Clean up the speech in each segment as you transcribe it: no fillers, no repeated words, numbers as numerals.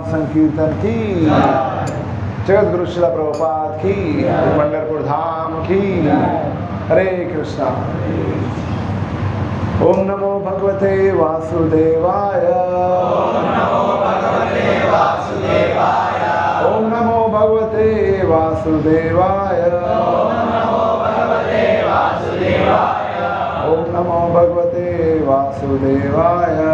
Sankirtan ki, Jagat Guru Srila Prabhupada ki, Pandharpur Dham ki, Hare Krishna. Om Namo Bhagavate Vasudevaya. Om Namo Bhagavate Vasudevaya. Om Namo Bhagavate Vasudevaya.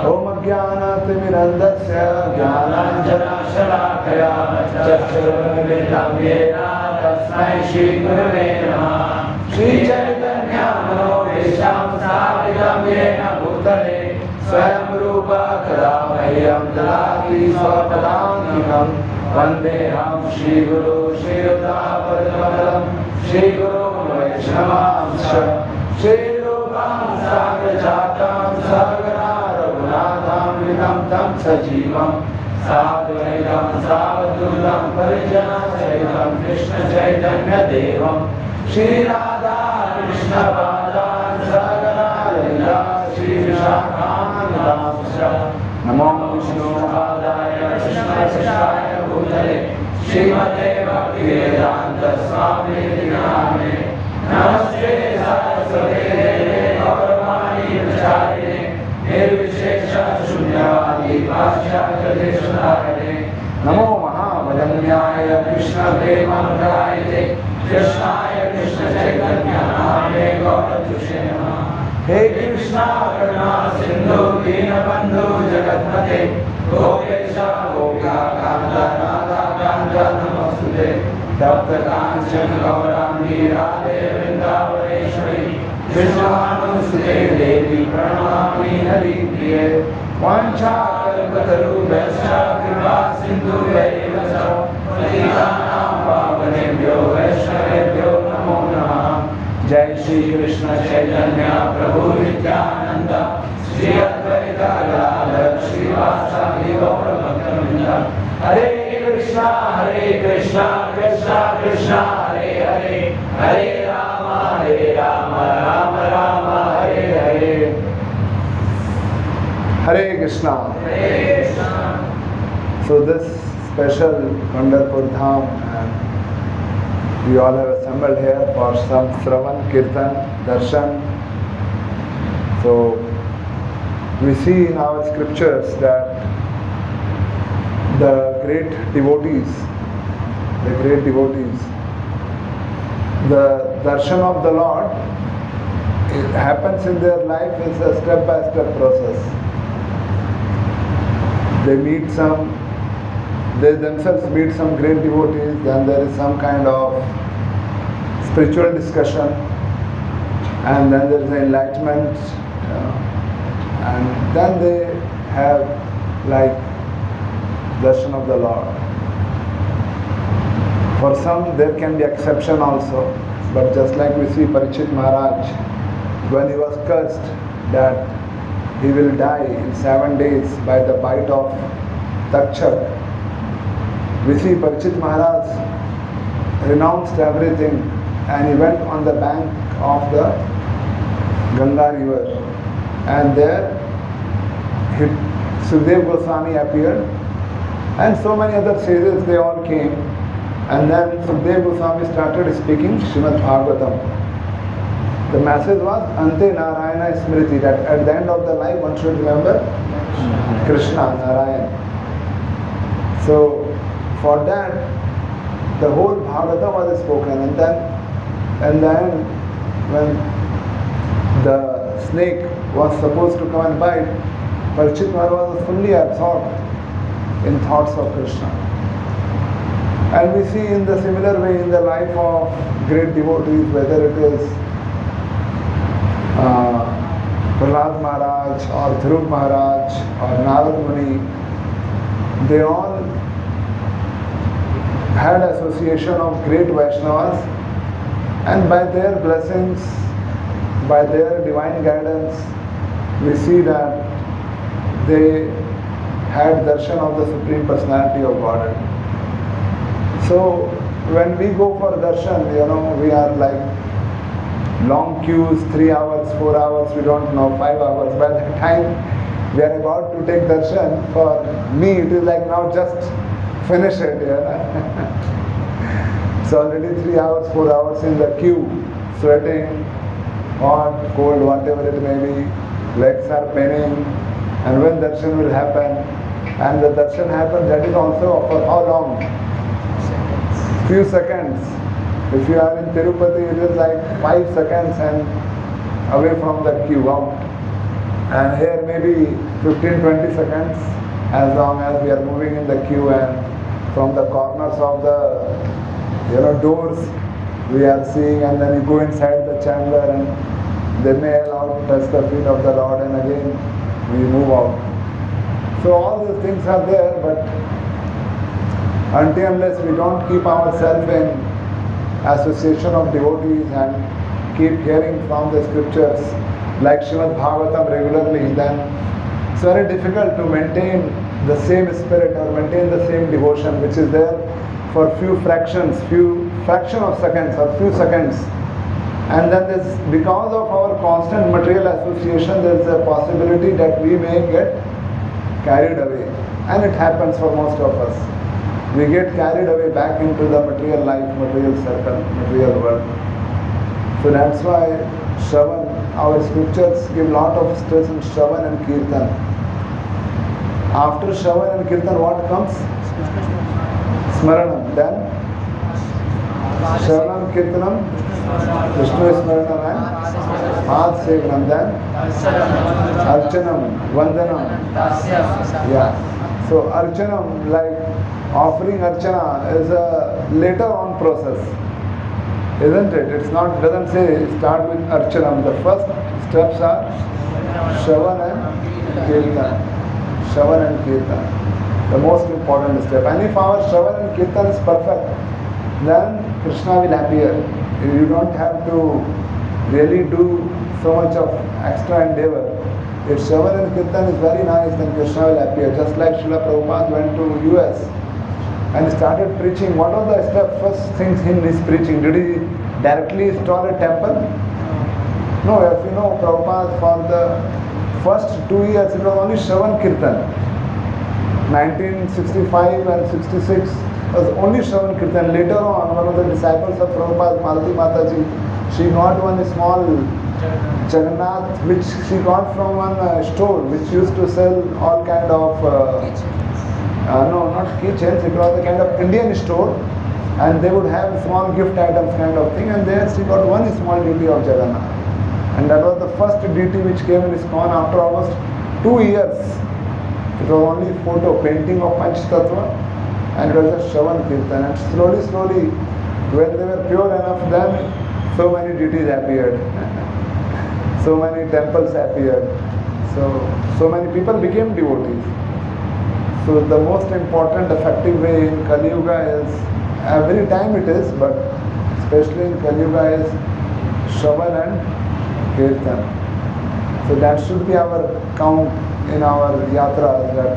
Om Jnana-timirandasya Jnananjana-shalakaya Chakshurumilitam Yena Tasmai Shri Gurave Namaha Śrī Caitanya-Caritāmṛta Sthapitam Yena Bhutale Swayam Rupa Kada Mahyam Dadati Swapadāntikam Vandeham Shri Guru Shri Yuddha-Padakamalam Shri Guru Vaishnava Shri Sagrajatam Sagara Raghunatham Tam Sajivam Sadvaitam Savadutam Parijana Saitam Krishna Chaitanya-Devam Shri Radha Krishna Padan Sagara Lila Shri Vishakhantam Namo Vishnu Padaya Krishna Krishaya Bhutale Srimate Bhaktivedanta Swami Srila Namaste Saraswate Namo Mahavadanyaya Krishna Premamrayate Krishnaya Krishna Chaitanya Namane Gauratushe Namaha He Krishna Karuna Sindhu Dinabandhu Jagatpate Gopesha Gopika Kanta Radha Kanta Namostute Tapta Kanchan Gaurangi Radhe Vrindavaneshwari Vishwanusute Devi Pranamami Haripriye Vanchakalpatarubhyascha Kripa Sindhubhyaivacha Patitanam Pavanebhyo Vaishnavebhyo Namo Namaha Jai Shri Krishna Chaitanya Prabhu Nityananda Shri Advaita Gadadhar Srivasadi Gaura Bhaktivinoda Hare Krishna Krishna Krishna Hare Hare Hare Rama Rama Rama Hare Hare Hare Krishna. So this special Pandharpur Dham, and we all have assembled here for some Shravan, Kirtan, Darshan. So we see in our scriptures that the great devotees, the darshan of the Lord, it happens in their life. It's a step-by-step process. They themselves meet some great devotees, then there is some kind of spiritual discussion, and then there is enlightenment, and then they have like darshan of the Lord. For some there can be exception also, but just like we see Parikshit Maharaj, when he was cursed that he will die in 7 days by the bite of Takshak, we see Parikshit Maharaj renounced everything and he went on the bank of the Ganga river, and there Sukadeva Goswami appeared, and so many other sages, they all came, and then Sukadeva Goswami started speaking Srimad Bhagavatam. The message was Ante Narayana Smriti, that at the end of the life one should remember Krishna, Narayana. So for that the whole Bhagavatam was spoken, and then when the snake was supposed to come and bite, Parikshit Maharaj was fully absorbed in thoughts of Krishna. And we see in the similar way in the life of great devotees, whether it is Prahlad Maharaj or Dhruv Maharaj or Narad Muni, they all had association of great Vaishnavas, and by their blessings, by their divine guidance, we see that they had darshan of the Supreme Personality of Godhead. So when we go for darshan, we are like long queues, 3 hours, 4 hours, we don't know, 5 hours. By the time we are about to take darshan, for me it is like now just finish it. It's already 3 hours, 4 hours in the queue, sweating, hot, cold, whatever it may be, legs are paining, and when darshan will happen, and the darshan happens, that is also for how long? Few seconds. If you are in Tirupati, it is like 5 seconds and away from the queue out. And here maybe 15-20 seconds, as long as we are moving in the queue, and from the corners of the doors we are seeing, and then you go inside the chamber and they may allow to touch the feet of the Lord, and again we move out. So all these things are there, but until unless we don't keep ourselves in association of devotees and keep hearing from the scriptures like Srimad Bhagavatam regularly, then it's very difficult to maintain the same spirit or maintain the same devotion which is there for few fraction of seconds or few seconds. And then because of our constant material association, there is a possibility that we may get carried away. And it happens for most of us. We get carried away back into the material life, material circle, material world. So that's why Shravan, our scriptures give lot of stress in Shravan and Kirtan. After Shravan and Kirtan, what comes? Smaranam. Then Shravanam, Kirtanam, Vishnu Smaranam and Pad Sevanam. Then Archanam, Vandanam. Yeah. So Archanam, like offering Archana, is a later on process, isn't it? It doesn't say start with Archanam. The first steps are Shravan and Kirtan. Shravan and Kirtan, the most important step. And if our Shravan and Kirtan is perfect, then Krishna will appear. You don't have to really do so much of extra endeavor. If Shravan and Kirtan is very nice, then Krishna will appear. Just like Srila Prabhupada went to US and started preaching. What are the first things in his preaching? Did he directly install a temple? No, if you know Prabhupada, for the first 2 years it was only Shravan Kirtan. 1965 and 66 was only Shravan Kirtan. Later on, one of the disciples of Prabhupada, Malati Mataji, she got one small Jagannath which she got from one store which used to sell all kind of no, not keychains, it was a kind of Indian store, and they would have small gift items kind of thing, and there she got one small deity of Jagannath. And that was the first deity which came in ISKCON after almost 2 years. It was only photo painting of Panch Tattva, and it was a Shravan Kirtan. And slowly, when they were pure enough, then so many deities appeared. So many temples appeared. So many people became devotees. So the most important effective way in Kali Yuga is, every time it is, but especially in Kali Yuga, is Shravan and Kirtan. So that should be our count in our yatras, that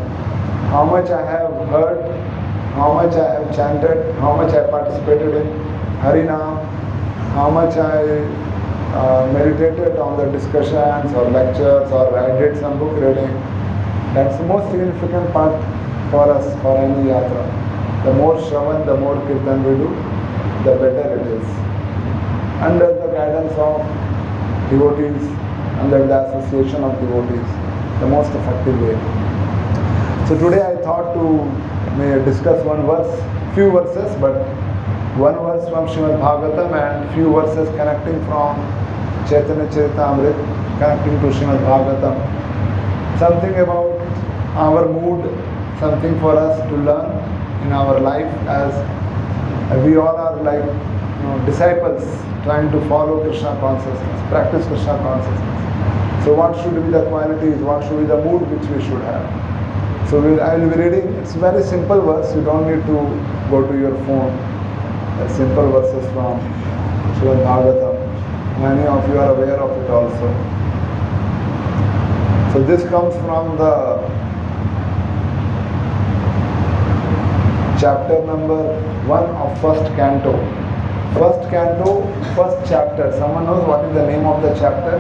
how much I have heard, how much I have chanted, how much I participated in Harinam, how much I meditated on the discussions or lectures, or I did some book reading. That's the most significant part for us, for any yatra. The more Shravan, the more Kirtan we do, the better it is. Under the guidance of devotees, under the association of devotees, the most effective way. So today I thought to discuss one verse, few verses, but one verse from Srimad Bhagavatam and few verses connecting from Caitanya-Caritāmṛta, connecting to Srimad Bhagavatam. Something about our mood, something for us to learn in our life, as we all are like disciples trying to follow Krishna consciousness, practice Krishna consciousness. So what should be the qualities, what should be the mood which we should have? So I will be reading, it's very simple verse, you don't need to go to your phone. Simple verses from Srimad Bhagavatam. Many of you are aware of it also. So this comes from the chapter number 1 of first canto. First canto, first chapter. Someone knows what is the name of the chapter?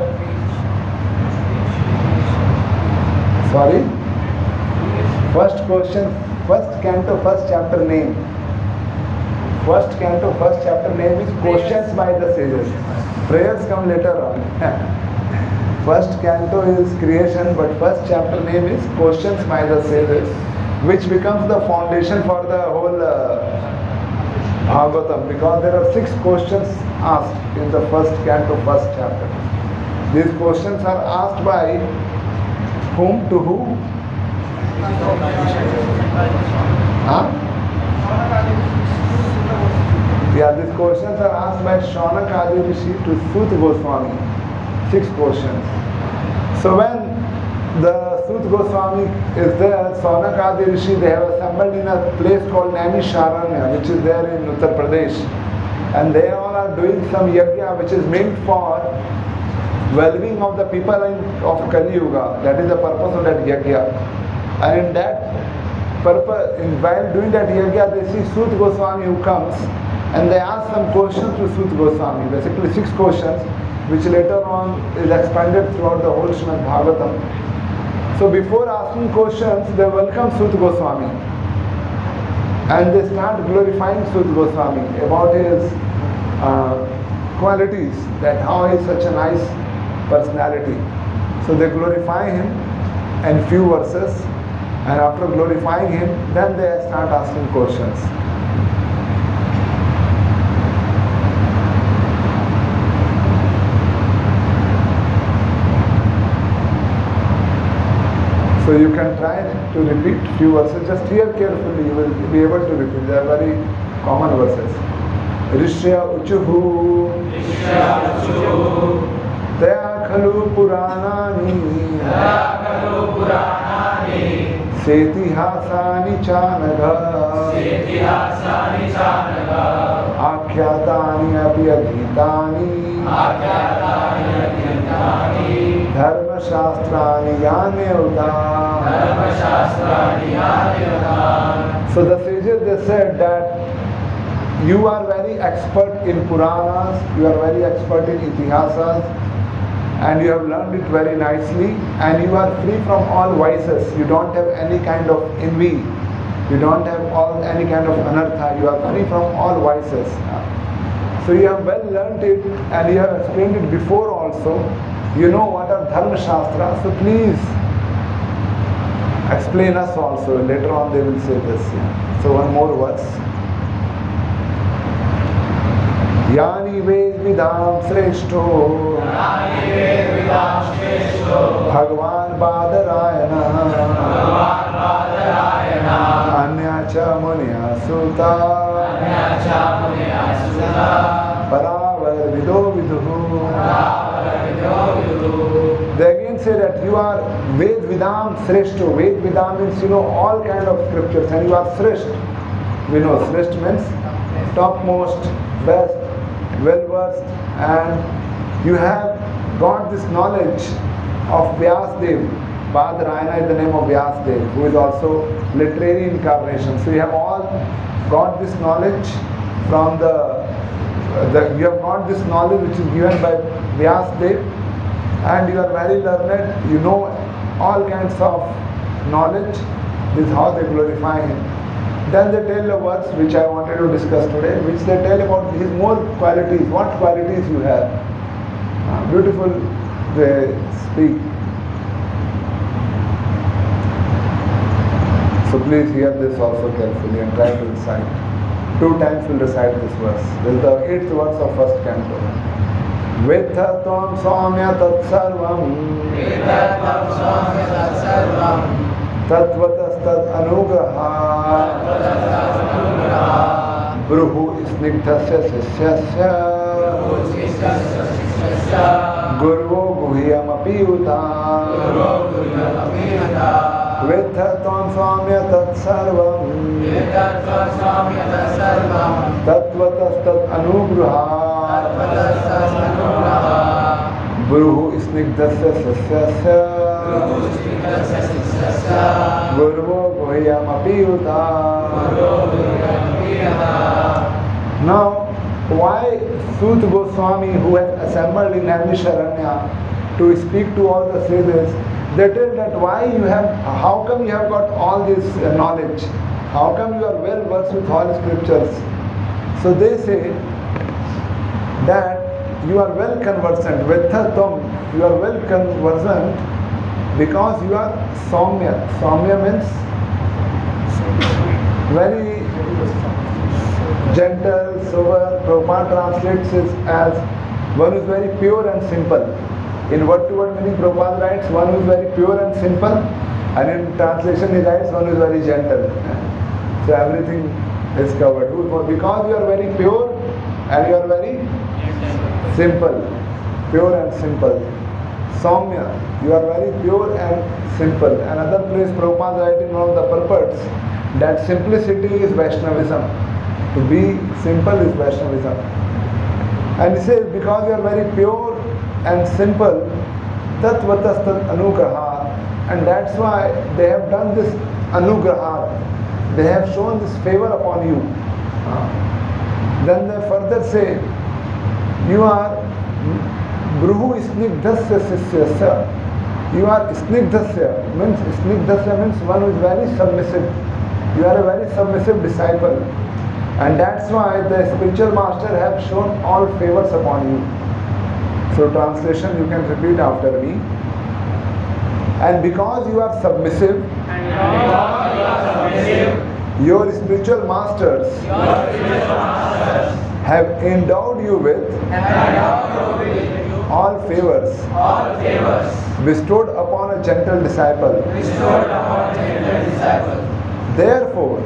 Sorry? First question, first canto, first chapter name. First canto, first chapter name is Questions by the Sages. Prayers come later on. First canto is creation, but first chapter name is Questions by the Sages, which becomes the foundation for the whole Bhagavatam, because there are 6 questions asked in the first canto, first chapter. These questions are asked by whom to who? Huh? Yeah, these questions are asked by Shaunaka Rishi to Sut Goswami. 6 questions. So when the Sut Goswami is there, Shaunaka Rishi, they have assembled in a place called Naimisharanya, which is there in Uttar Pradesh. And they all are doing some yajna which is meant for well-being of the people of Kali Yuga. That is the purpose of that yajna. And in that purpose, while doing that yajna, they see Sut Goswami who comes and they ask some questions to Sut Goswami. Basically 6 questions, which later on is expanded throughout the whole Srimad Bhagavatam. So before asking questions, they welcome Sut Goswami. And they start glorifying Sut Goswami about his qualities, that how he is such a nice personality. So they glorify him in few verses, and after glorifying him, then they start asking questions. So you can try to repeat few verses. Just hear carefully, you will be able to repeat. They are very common verses. Rishya uchuhu Taya khalu puranani Setihasani chanaga Akhyatani api adhitani Dharma shastrani yanyauta. So the sages, they said that you are very expert in Puranas, you are very expert in Itihasas, and you have learned it very nicely, and you are free from all vices. You don't have any kind of envy, you don't have any kind of anartha, you are free from all vices. So you have well learned it, and you have explained it before also. You know what are Dharma Shastra, so please explain us also. Later on they will say this. So one more verse. Yani ved vidam sreshto Bhagwan Badarayana Anya cha munya sutta Paravar vido viduhu. They again say that you are Ved Vidam Sreshto. Ved Vidam means you know all kind of scriptures, and you are Sresht. We know Sresht means topmost, best, well versed, and you have got this knowledge of Vyasdev. Badarayana is the name of Vyasdev, who is also literary incarnation. So you have all got this knowledge from you have got this knowledge which is given by Vyasdev, and you are very learned, you know all kinds of knowledge. This is how they glorify him. Then they tell a verse which I wanted to discuss today, which they tell about his more qualities, what qualities you have. Beautiful they speak. So please hear this also carefully and try to recite. 2 times we'll recite this verse. This is the 8th verse of first canto. Vedha tvam saumya tat sarvam tatvatastat anugraha bruhu snigdhasya sisyasya gurvo guhyam api uta. Vedha tvam saumya tat sarvam tatvatastat anugraha Bruhu snigdhasya sasyasya Gurvo guhyam apiyuta. Now, why Sut Goswami, who has assembled in Naimisharanya to speak to all the sages, they tell that how come you have got all this knowledge? How come you are well versed with all scriptures? So they say that you are well conversant, Vedhatam, you are well conversant because you are Saumya. Saumya means very gentle, sober. Prabhupada translates it as one who is very pure and simple. In word-to-word meaning, Prabhupada writes one who is very pure and simple, and in translation he writes one who is very gentle. So everything is covered. Because you are very pure and you are very simple. Pure and simple. Saumya, you are very pure and simple. Another place Prabhupada writes in one of the purports that simplicity is Vaishnavism. To be simple is Vaishnavism. And he says because you are very pure and simple, tatvatas tat anugraha, and that's why they have done this anugraha. They have shown this favor upon you. Then they further say, you are bruhu snigdhasya sisyasya. You are snigdhasya, means one who is very submissive. You are a very submissive disciple. And that's why the spiritual master have shown all favors upon you. So translation you can repeat after me. And because you are submissive, your spiritual masters have endowed you with all favors bestowed upon a gentle disciple. Therefore,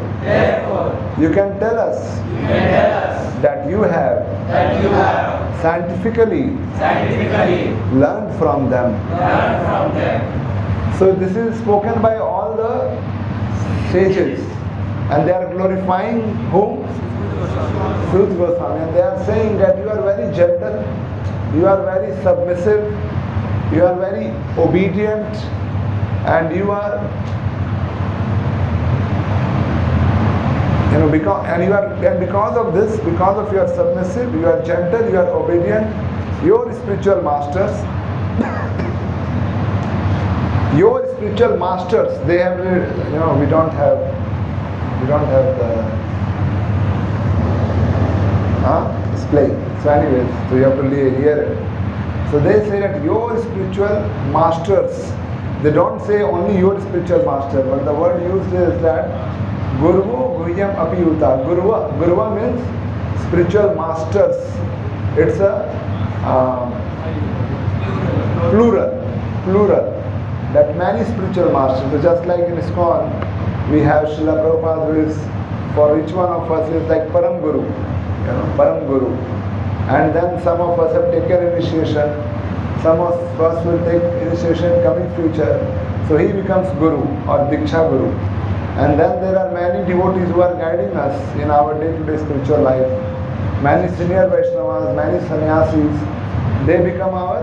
you can tell us that you have scientifically learned from them. So this is spoken by all the sages, and they are glorifying whom? Sut Goswami. And they are saying that you are very gentle, you are very submissive, you are very obedient, and you are because of this, because of your submissive, you are gentle, you are obedient, your spiritual masters, they have, we don't have the display. So anyways, so you have to hear it. So they say that your spiritual masters, they don't say only your spiritual master, but the word used is that Guru Guhyam Apiyuta. Guru means spiritual masters. It's a plural. That many spiritual masters. So just like in ISKCON, we have Srila Prabhupada, who is, for each one of us, is like Param Guru. Param Guru. And then some of us have taken initiation. Some of us will take initiation in coming future. So he becomes Guru or Diksha Guru. And then there are many devotees who are guiding us in our day-to-day spiritual life. Many senior Vaishnavas, many sannyasis, they become our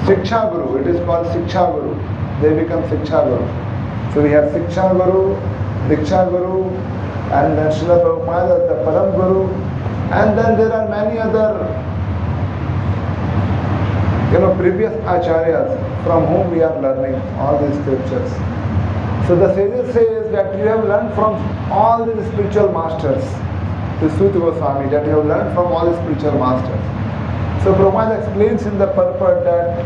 Shiksha Guru. It is called Shiksha Guru. They become Shiksha Guru. So we have Shiksha Guru, Diksha Guru, and then Srila Prabhupada, the Param Guru. And then there are many other previous acharyas from whom we are learning all these scriptures. So the sages says that you have learned from all the spiritual masters. The Sut Goswami, that you have learned from all the spiritual masters. So Prabhupada explains in the purport that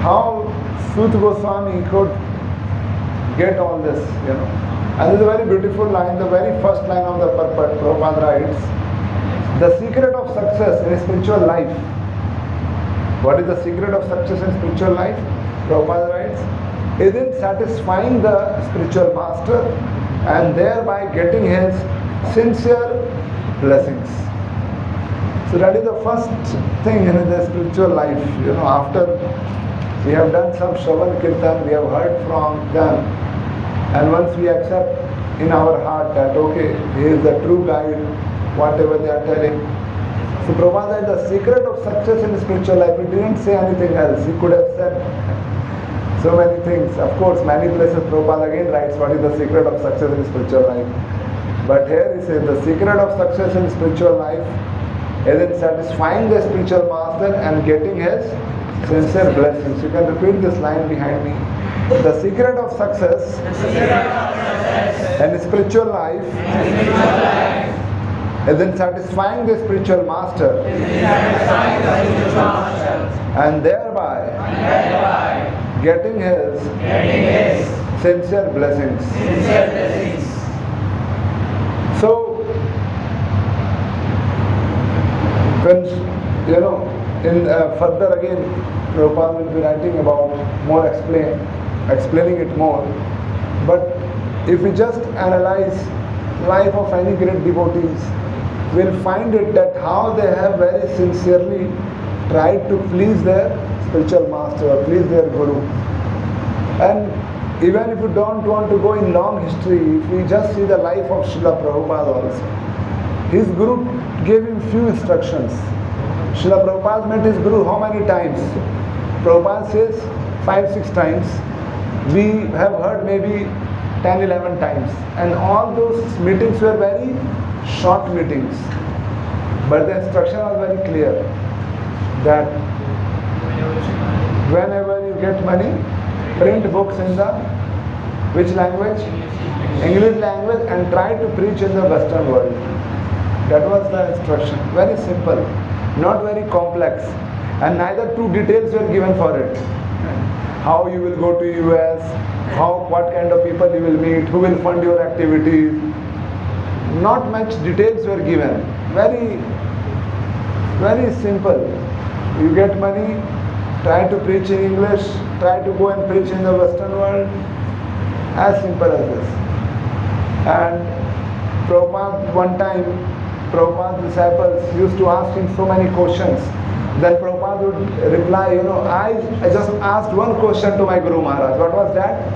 how Sut Goswami could get all this, And this is a very beautiful line, the very first line of the purport. Prabhupada writes, the secret of success in spiritual life. What is the secret of success in spiritual life? Prabhupada writes, is in satisfying the spiritual master and thereby getting his sincere blessings. So that is the first thing in the spiritual life. After we have done some Shravan Kirtan, we have heard from them, and once we accept in our heart that okay, he is the true guide, whatever they are telling. So Prabhupada said the secret of success in spiritual life, he didn't say anything else. He could have said So many things. Of course, many places Prabhupada again writes what is the secret of success in spiritual life. But here he says the secret of success in spiritual life is in satisfying the spiritual master and getting his sincere blessings. You can repeat this line behind me. The secret of success in spiritual life is in satisfying the spiritual master and thereby getting his sincere blessings. So, when, in further again, Prabhupada will be writing about more explaining it more. But if we just analyze life of any great devotees, we'll find it that how they have very sincerely tried to please their spiritual master or please their guru. And even if you don't want to go in long history, if we just see the life of Srila Prabhupada also, his guru gave him few instructions. Srila Prabhupada met his guru how many times? Prabhupada says 5-6 times. We have heard maybe 10-11 times. And all those meetings were very short meetings. But the instruction was very clear that whenever you get money, print books in the which language? English language, and try to preach in the Western world. That was the instruction. Very simple, not very complex, and neither too details were given for it. How you will go to US, what kind of people you will meet, who will fund your activities. Not much details were given. Very, very simple. You get money, try to preach in English, try to go and preach in the Western world. As simple as this. And Prabhupada, one time, Prabhupada's disciples used to ask him so many questions. Then Prabhupada would reply, I just asked one question to my Guru Maharaj. What was that?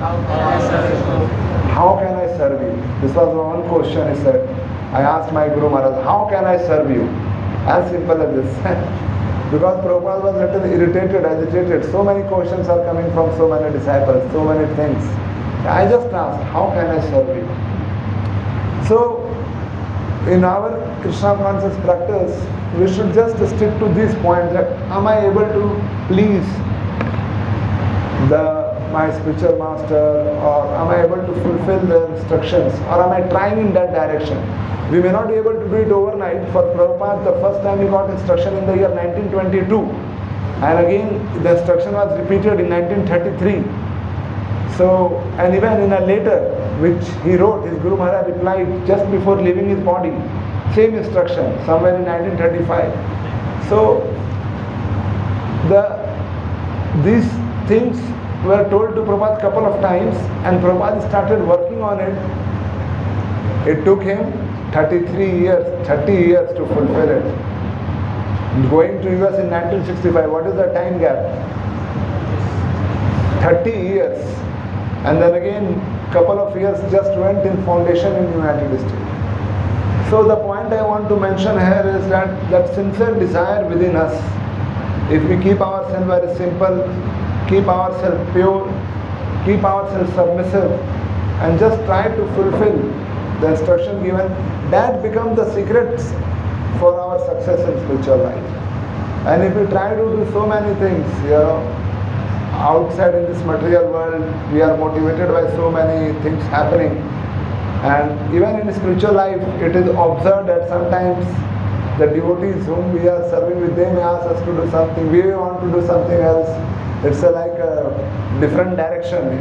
How can I serve you? This was one question he said. I asked my Guru Maharaj, how can I serve you? As simple as this. Because Prabhupada was a little irritated, agitated. So many questions are coming from so many disciples, so many things. I just asked, how can I serve you? So, in our Krishna conscious practice, we should just stick to this point that am I able to please my spiritual master, or am I able to fulfill the instructions, or am I trying in that direction? We may not be able to do it overnight. For Prabhupada, the first time he got instruction in the year 1922, and again the instruction was repeated in 1933. So, and even in a letter which he wrote, his Guru Maharaj replied just before leaving his body, same instruction, somewhere in 1935. So, these things were told to Prabhupada a couple of times, and Prabhupada started working on it. It took him 30 years to fulfill it. Going to US in 1965, what is the time gap? 30 years. And then again, couple of years just went in foundation in United States. So the point I want to mention here is that sincere desire within us, if we keep ourselves very simple, keep ourselves pure, keep ourselves submissive, and just try to fulfill the instruction given, that becomes the secrets for our success in spiritual life. And if we try to do so many things, outside in this material world, we are motivated by so many things happening. And even in spiritual life, it is observed that sometimes the devotees whom we are serving with, they may ask us to do something, we want to do something else. It's like a different direction,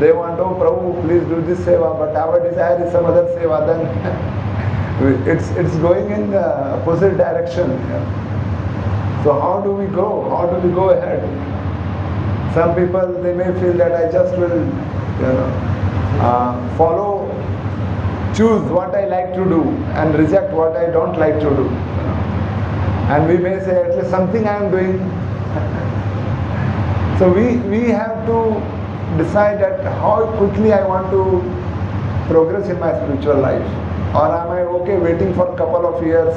They want, oh Prabhu, please do this seva, but our desire is some other seva. Then it's going in the opposite direction. So how do we go? How do we go ahead? Some people, they may feel that I just will, choose what I like to do and reject what I don't like to do. And we may say, at least something I am doing. So we have to decide that how quickly I want to progress in my spiritual life. Or am I okay waiting for a couple of years,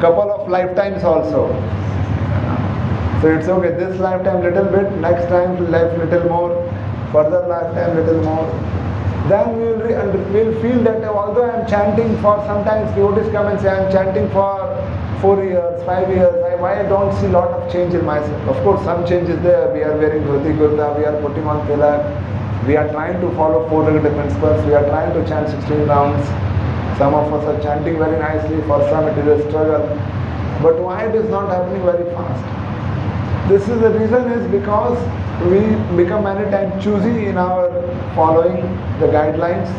couple of lifetimes also. So it's okay, this lifetime little bit, next time life little more, further lifetime little more. Then we'll feel that although I am chanting for, sometimes devotees come and say I am chanting for 4 years, 5 years, why I don't see lot of change in myself. Of course some change is there, we are wearing dhoti kurta, we are putting on tilak, we are trying to follow 4 negative principles, we are trying to chant 16 rounds. Some of us are chanting very nicely, for some it is a struggle. But why it is not happening very fast? This is the reason is because we become many times choosy in our following the guidelines,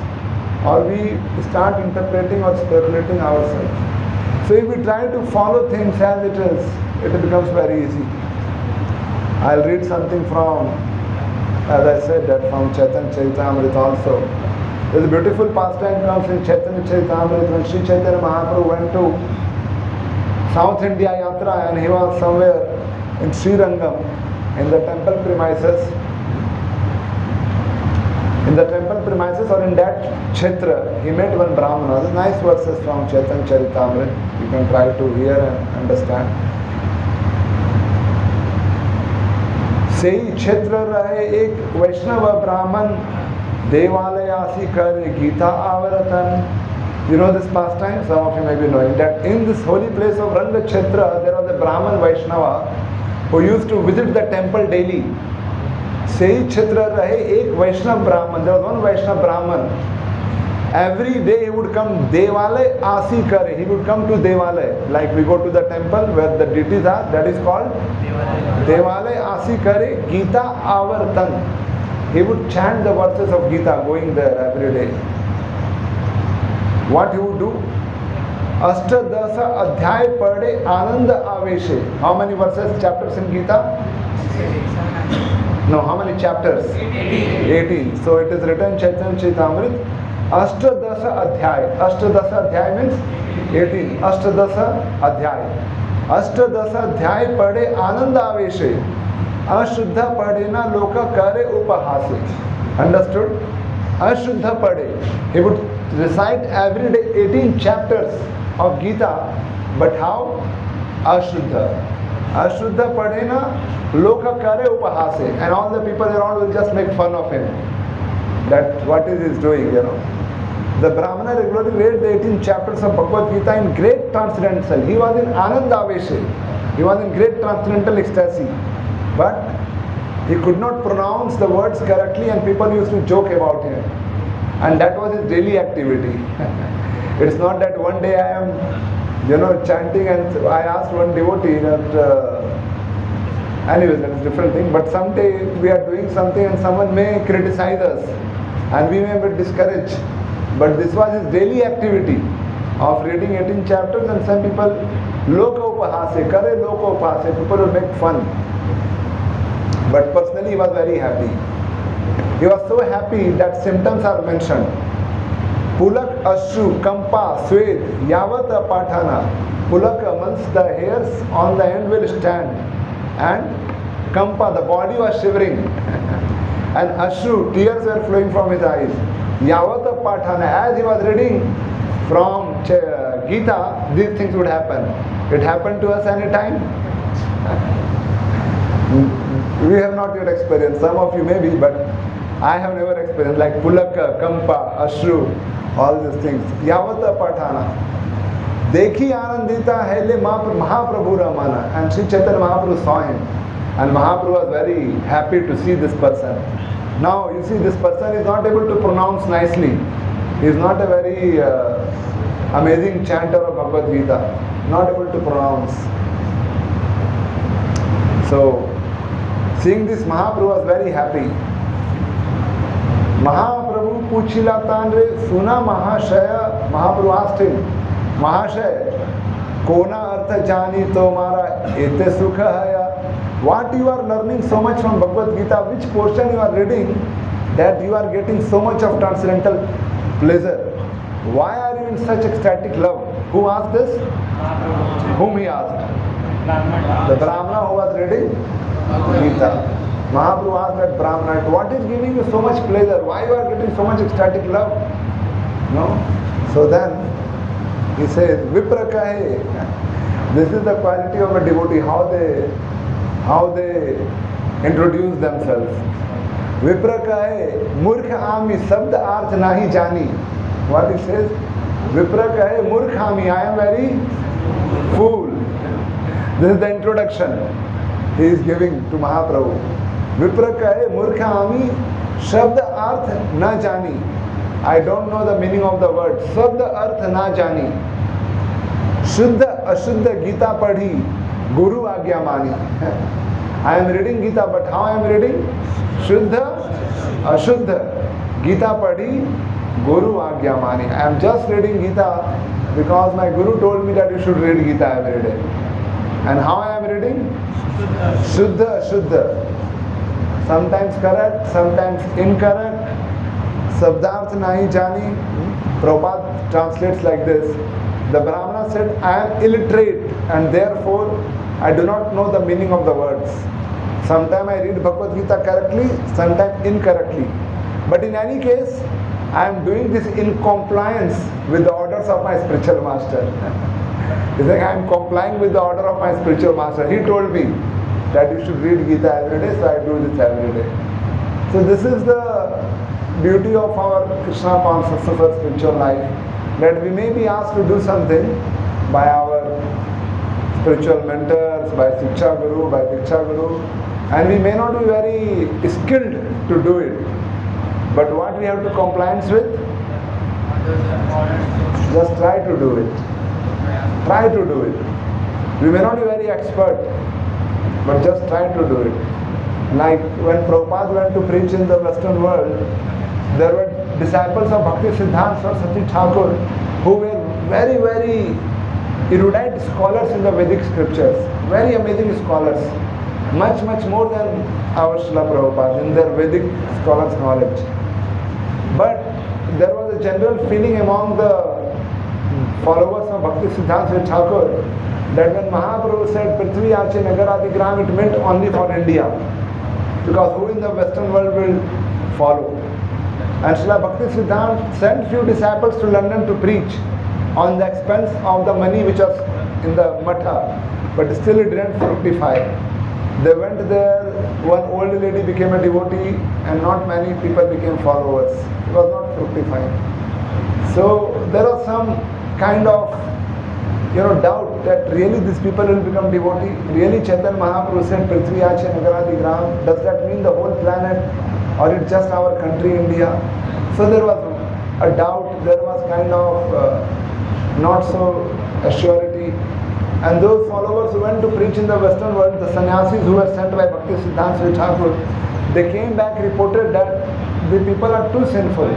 or we start interpreting or speculating ourselves. So if we try to follow things as it is, it becomes very easy. I'll read something from, as I said, that from Caitanya-Caritāmṛta also. There's a beautiful pastime comes in Caitanya-Caritāmṛta when Śrī Caitanya-Mahaprabhu went to South India Yatra, and he was somewhere in Srirangam, in the temple premises. In the temple premises or in that kshetra, he met one Brahmana. There's nice verses from Caitanya-Caritāmṛta. You can try to hear and understand. Sei kshetra rahe ek Vaishnava Brahman, Devalayasi kare Gita avaratan. You know this pastime? Some of you may be knowing that in this holy place of Ranga Kshetra, there was a Brahman Vaishnava who used to visit the temple daily. Sei kshetra rahe ek Vaishnav Brahman. There was one Vaishnav Brahman. Every day he would come Devalay Asi Kare. He would come to Devalay. Like we go to the temple where the deities are, that is called Devalay Asi Kare Gita Avartan. He would chant the verses of Gita going there every day. What he would do? Ashtadasa Adhyay Pade Ananda Aveshe. How many verses, chapters in Gita? No, how many chapters? 18. So it is written Caitanya-Caritāmṛta. Ashtadasa Adhyay. Ashtadasa Adhyay means 18. Ashtadasa Adhyay. Ashtadasa Adhyay Pade Ananda Aveshe. Ashuddha Padena Loka Kare Upahase. Understood? Ashuddha Pade. He would recite every day 18 chapters of Gita. But how? Ashuddha. Ashuddha Padena Loka Kare Upahase. And all the people around will just make fun of him. That what is he doing, you know. The Brahmana regularly read the 18 chapters of Bhagavad Gita in great transcendental. He was in Anandaveshe. He was in great transcendental ecstasy. But he could not pronounce the words correctly and people used to joke about him. And that was his daily activity. It's not that one day I am, chanting and I asked one devotee that, anyways, that's a different thing. But someday we are doing something and someone may criticize us and we may be discouraged. But this was his daily activity of reading 18 chapters, and some people, loka upahase, kare loka upahase, people will make fun. But personally he was very happy. He was so happy that symptoms are mentioned. Pulak Ashru, Kampa, Swed, Yavata Patana. Pulaka means the hairs on the end will stand. And Kampa, the body was shivering. And Ashru, tears were flowing from his eyes. Yavata Patana, as he was reading from Gita, these things would happen. It happened to us any time? We have not yet experienced. Some of you may be, but I have never experienced. Like Pulaka, Kampa, Ashru, all these things. Yavata Patana. Dekhi Anandita Hele Mahaprabhu Ramana. And Śrī Caitanya-Mahaprabhu saw him. And Mahaprabhu was very happy to see this person. Now you see, this person is not able to pronounce nicely. He is not a very amazing chanter of Bhagavad Gita. Not able to pronounce. So, seeing this, Mahaprabhu was very happy. Mahaprabhu Puchila Tanre Suna Mahashaya. Mahaprabhu asked him, Mahashaya, Kona Artha Jani Tomara Ete Sukha Haya. What you are learning so much from Bhagavad Gita, which portion you are reading, that you are getting so much of transcendental pleasure? Why are you in such ecstatic love? Who asked this? Whom he asked? The Brahmana who was reading Gita. Mahaprabhu asked that Brahmana, what is giving you so much pleasure? Why you are getting so much ecstatic love? No? So then he says, Vipra kahe. This is the quality of a devotee, how how they introduce themselves. Vipra kahe, murkh ami, sabd arth nahi jani. What he says? Vipra kahe, murkh ami, I am very fool. This is the introduction he is giving to Mahaprabhu. Vipra kahe, murkh ami, shabd arth na jani. I don't know the meaning of the word. Sabd arth na jani. Shuddha ashuddha Gita padhi, Guru agya mani. I am reading Gita, but how I am reading? Shuddha ashuddha Gita padhi, Guru agya mani. I am just reading Gita because my Guru told me that you should read Gita every day. And how I am reading? Shuddha ashuddha. Sometimes correct, sometimes incorrect. Sabdarth nahi jani. Prabhupada translates like this. The Brahmana said, I am illiterate and therefore I do not know the meaning of the words. Sometimes I read Bhagavad Gita correctly, sometimes incorrectly. But in any case, I am doing this in compliance with the orders of my spiritual master. He's like, I am complying with the order of my spiritual master. He told me that you should read Gita every day, so I do this every day. So this is the beauty of our Krishna consciousness or spiritual life. That we may be asked to do something by our spiritual mentors, by Siksha Guru, by Diksha Guru, and we may not be very skilled to do it. But what we have to compliance with? Just try to do it. Try to do it. We may not be very expert, but just try to do it. Like when Prabhupada went to preach in the Western world, there were disciples of Bhaktivedanta Swami Srila Prabhupada who were very, very erudite scholars in the Vedic scriptures, very amazing scholars, much, much more than our Srila Prabhupada in their Vedic scholars' knowledge. But there was a general feeling among the followers of Bhaktivedanta Swami Thakur that when Mahaprabhu said Prithvi Ache Nagaradi Gram, it meant only for India, because who in the Western world will follow? And Srila Bhaktisiddhanta sent few disciples to London to preach on the expense of the money which was in the matha, but still it didn't fructify. They went there, one old lady became a devotee and not many people became followers. It was not fructifying. So there was some kind of doubt that really these people will become devotee. Really Chaitanya Mahaprabhu said Prithvi Ache Nagaradi Gram, does that mean the whole planet? Or it's just our country, India? So there was a doubt, there was kind of not so assurity. And those followers who went to preach in the Western world, the sannyasis who were sent by Bhaktisiddhanta Swami Thakur, they came back, reported that the people are too sinful.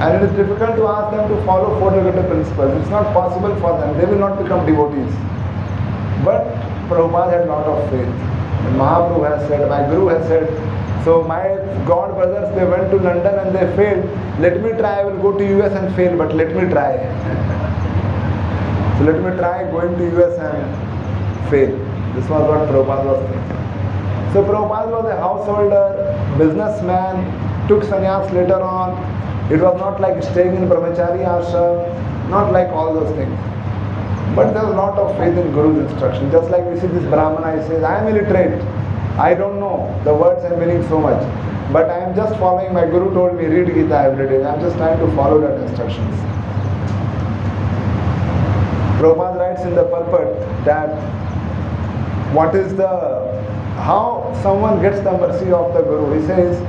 And it is difficult to ask them to follow four negative principles. It's not possible for them. They will not become devotees. But Prabhupada had a lot of faith. And Mahaprabhu has said, my Guru has said, so my God brothers, they went to London and they failed. Let me try, I will go to US and fail, but let me try. So let me try going to US and fail. This was what Prabhupada was saying. So Prabhupada was a householder, businessman, took sannyas later on. It was not like staying in brahmachari ashram, not like all those things. But there was a lot of faith in Guru's instruction. Just like we see this Brahmana, he says, I am illiterate. I don't know the words and meaning so much. But I am just following, my Guru told me, read Gita every day. I am just trying to follow that instructions. Prabhupada writes in the purport that how someone gets the mercy of the Guru. He says,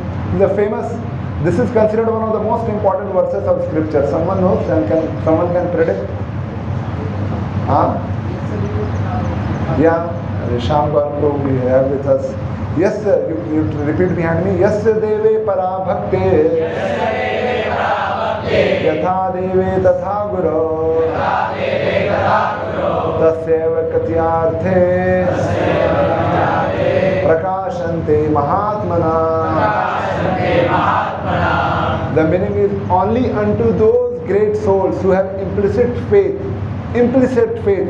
this is considered one of the most important verses of scripture. Someone knows and someone can predict? Yeah, Sham Gaur we have with us. Yes, sir, you repeat behind me. Yes, deve para bhakte. Yatha deve tatha guru. Tasyeva katyarthe. Prakashante mahatmana. The meaning is only unto those great souls who have implicit faith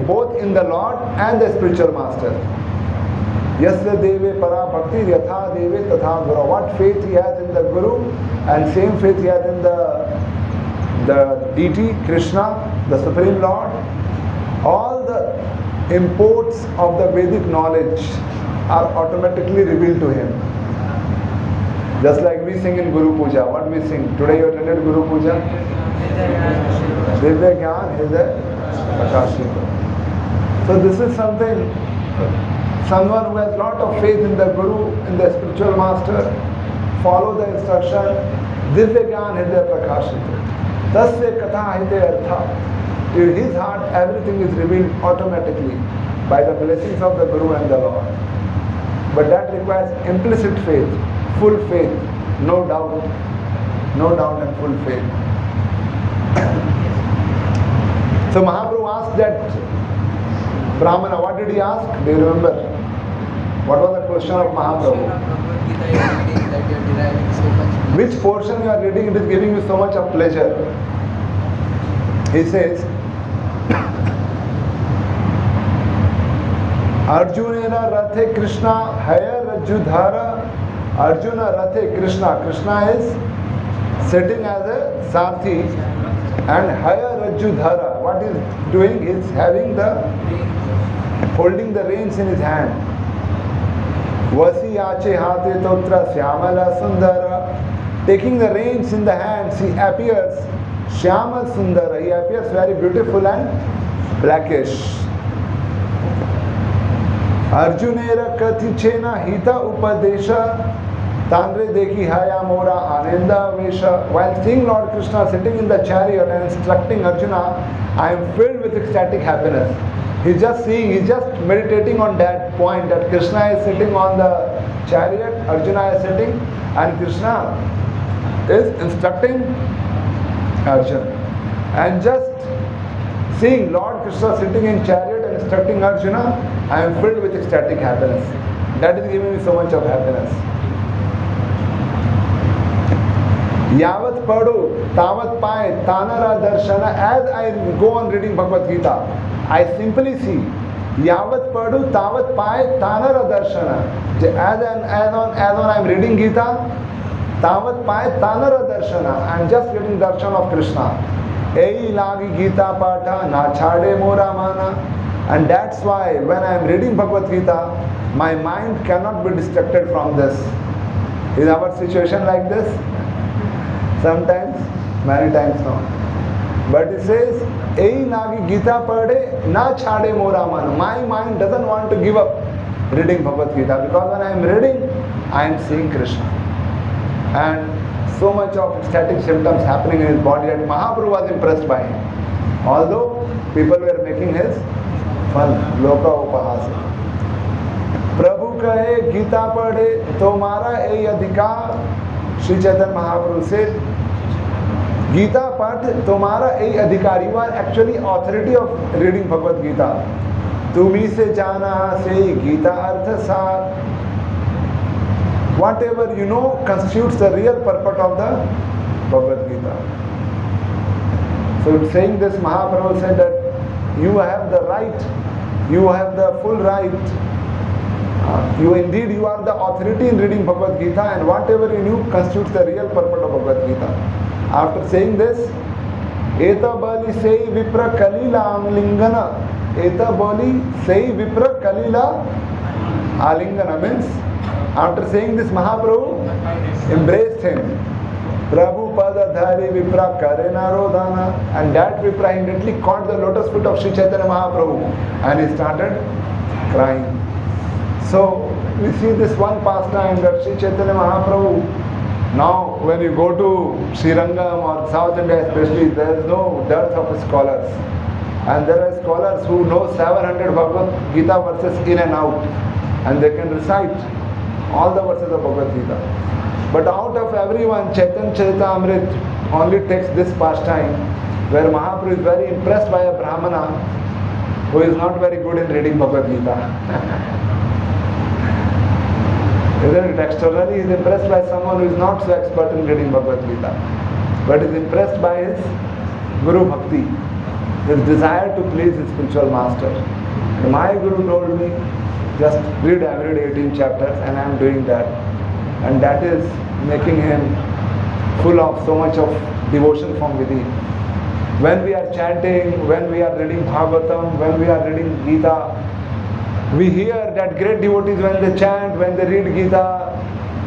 both in the Lord and the spiritual master. Yasya deve para bhakti yatha deve tatha guru. What faith he has in the Guru and same faith he has in the deity, Krishna, the Supreme Lord. All the imports of the Vedic knowledge are automatically revealed to him. Just like we sing in Guru Puja. What we sing? Today you attended Guru Puja? Divya Gyan Hridaya Prakashita. So this is something, someone who has lot of faith in the Guru, in the spiritual master, follow the instruction, Divya Gyan Hridaya Prakashita. Tasya Katha Hite Artha. To his heart everything is revealed automatically by the blessings of the Guru and the Lord. But that requires implicit faith, full faith, no doubt and full faith. So Mahaprabhu asked that Brahmana, what did he ask? Do you remember? What was the question of Mahaprabhu? Which portion you are reading, it is giving you so much of pleasure. He says, Arjuna Rathe Krishna Haya Rajudhara. Arjuna Rathe Krishna. Krishna is sitting as a Sarthi, and Haya Rajudhara. What he is doing is holding the reins in his hand. Vasi Ache Hate Totra Syamala Sundara. Taking the reins in the hands, he appears Shyamal Sundara. He appears very beautiful and blackish. Arjunera Katichena Hita Upadesha Tanre Deki Haya Mora Ananda Vesha. While seeing Lord Krishna sitting in the chariot and instructing Arjuna, I am filled with ecstatic happiness. He's just seeing, he's just meditating on that point that Krishna is sitting on the chariot, Arjuna is sitting, and Krishna is instructing Arjuna. And just seeing Lord Krishna sitting in chariot and instructing Arjuna, I am filled with ecstatic happiness. That is giving me so much of happiness. Yavat Padu, Tavat Pai, Tanara Darshana. As I go on reading Bhagavad Gita, I simply see Yavat Padu, Tavat Pai, Tanara Darshana. As on I am reading Gita, Tavat Pai, Tanara Darshana. I am just getting darshan of Krishna. Ei lagi Gita Patha, na chade mora mana. And that's why when I am reading Bhagavad Gita, my mind cannot be distracted from this. Is our situation like this? Sometimes, many times not. But it says, Ei lagi Gita pade, na chade mora mana. My mind doesn't want to give up reading Bhagavad Gita, because when I am reading, I am seeing Krishna. And so much of ecstatic symptoms happening in his body that Mahaprabhu was impressed by him. Although people were making his fun, loka upahasa. Prabhu kahe Gita padhe tomara ei adhikar. Śrī Caitanya Mahaprabhu said, Gita padhe tomara ei adhikar. You are actually authority of reading Bhagavad Gita. Tumi se jana se Gita artha sar. Whatever you know constitutes the real purport of the Bhagavad Gita. So saying this, Mahaprabhu said that you have the right, you have the full right. You are the authority in reading Bhagavad Gita, and whatever you knew constitutes the real purport of Bhagavad Gita. After saying this, Eta bali sei vipra kalila alingana. Eta bali sei vipra kalila alingana means, after saying this, Mahaprabhu embraced him. Prabhu pada dhari vipra karena rodhana. And that vipra immediately caught the lotus feet of Śrī Caitanya Mahaprabhu, and he started crying. So we see this one pastime that Śrī Caitanya Mahaprabhu, now when you go to Srirangam or South India especially, there is no dearth of scholars. And there are scholars who know 700 Bhagavad Gita verses in and out, and they can recite all the verses of Bhagavad Gita. But out of everyone, Caitanya-Caritāmṛta only takes this pastime, where Mahaprabhu is very impressed by a Brahmana who is not very good in reading Bhagavad Gita. Isn't it? Externally he is impressed by someone who is not so expert in reading Bhagavad Gita, but is impressed by his Guru Bhakti, his desire to please his spiritual master. And my Guru told me, just read every day 18 chapters, and I am doing that. And that is making him full of so much of devotion from within. When we are chanting, when we are reading Bhagavatam, when we are reading Gita, We hear that great devotees, when they chant, when they read Gita,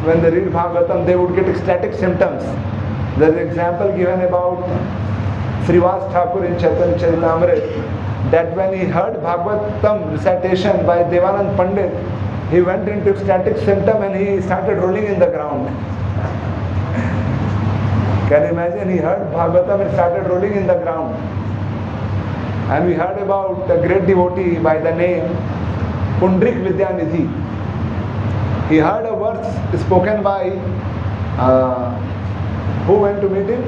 when they read Bhagavatam, they would get ecstatic symptoms. There is an example given about Srivas Thakur in Caitanya-Caritāmṛta, that when he heard Bhagavatam recitation by Devanand Pandit, he went into ecstatic symptom and he started rolling in the ground. Can you imagine? He heard Bhagavatam and started rolling in the ground. And we heard about a great devotee by the name Pundrik Vidyanidhi. He heard a verse spoken by who went to meet him?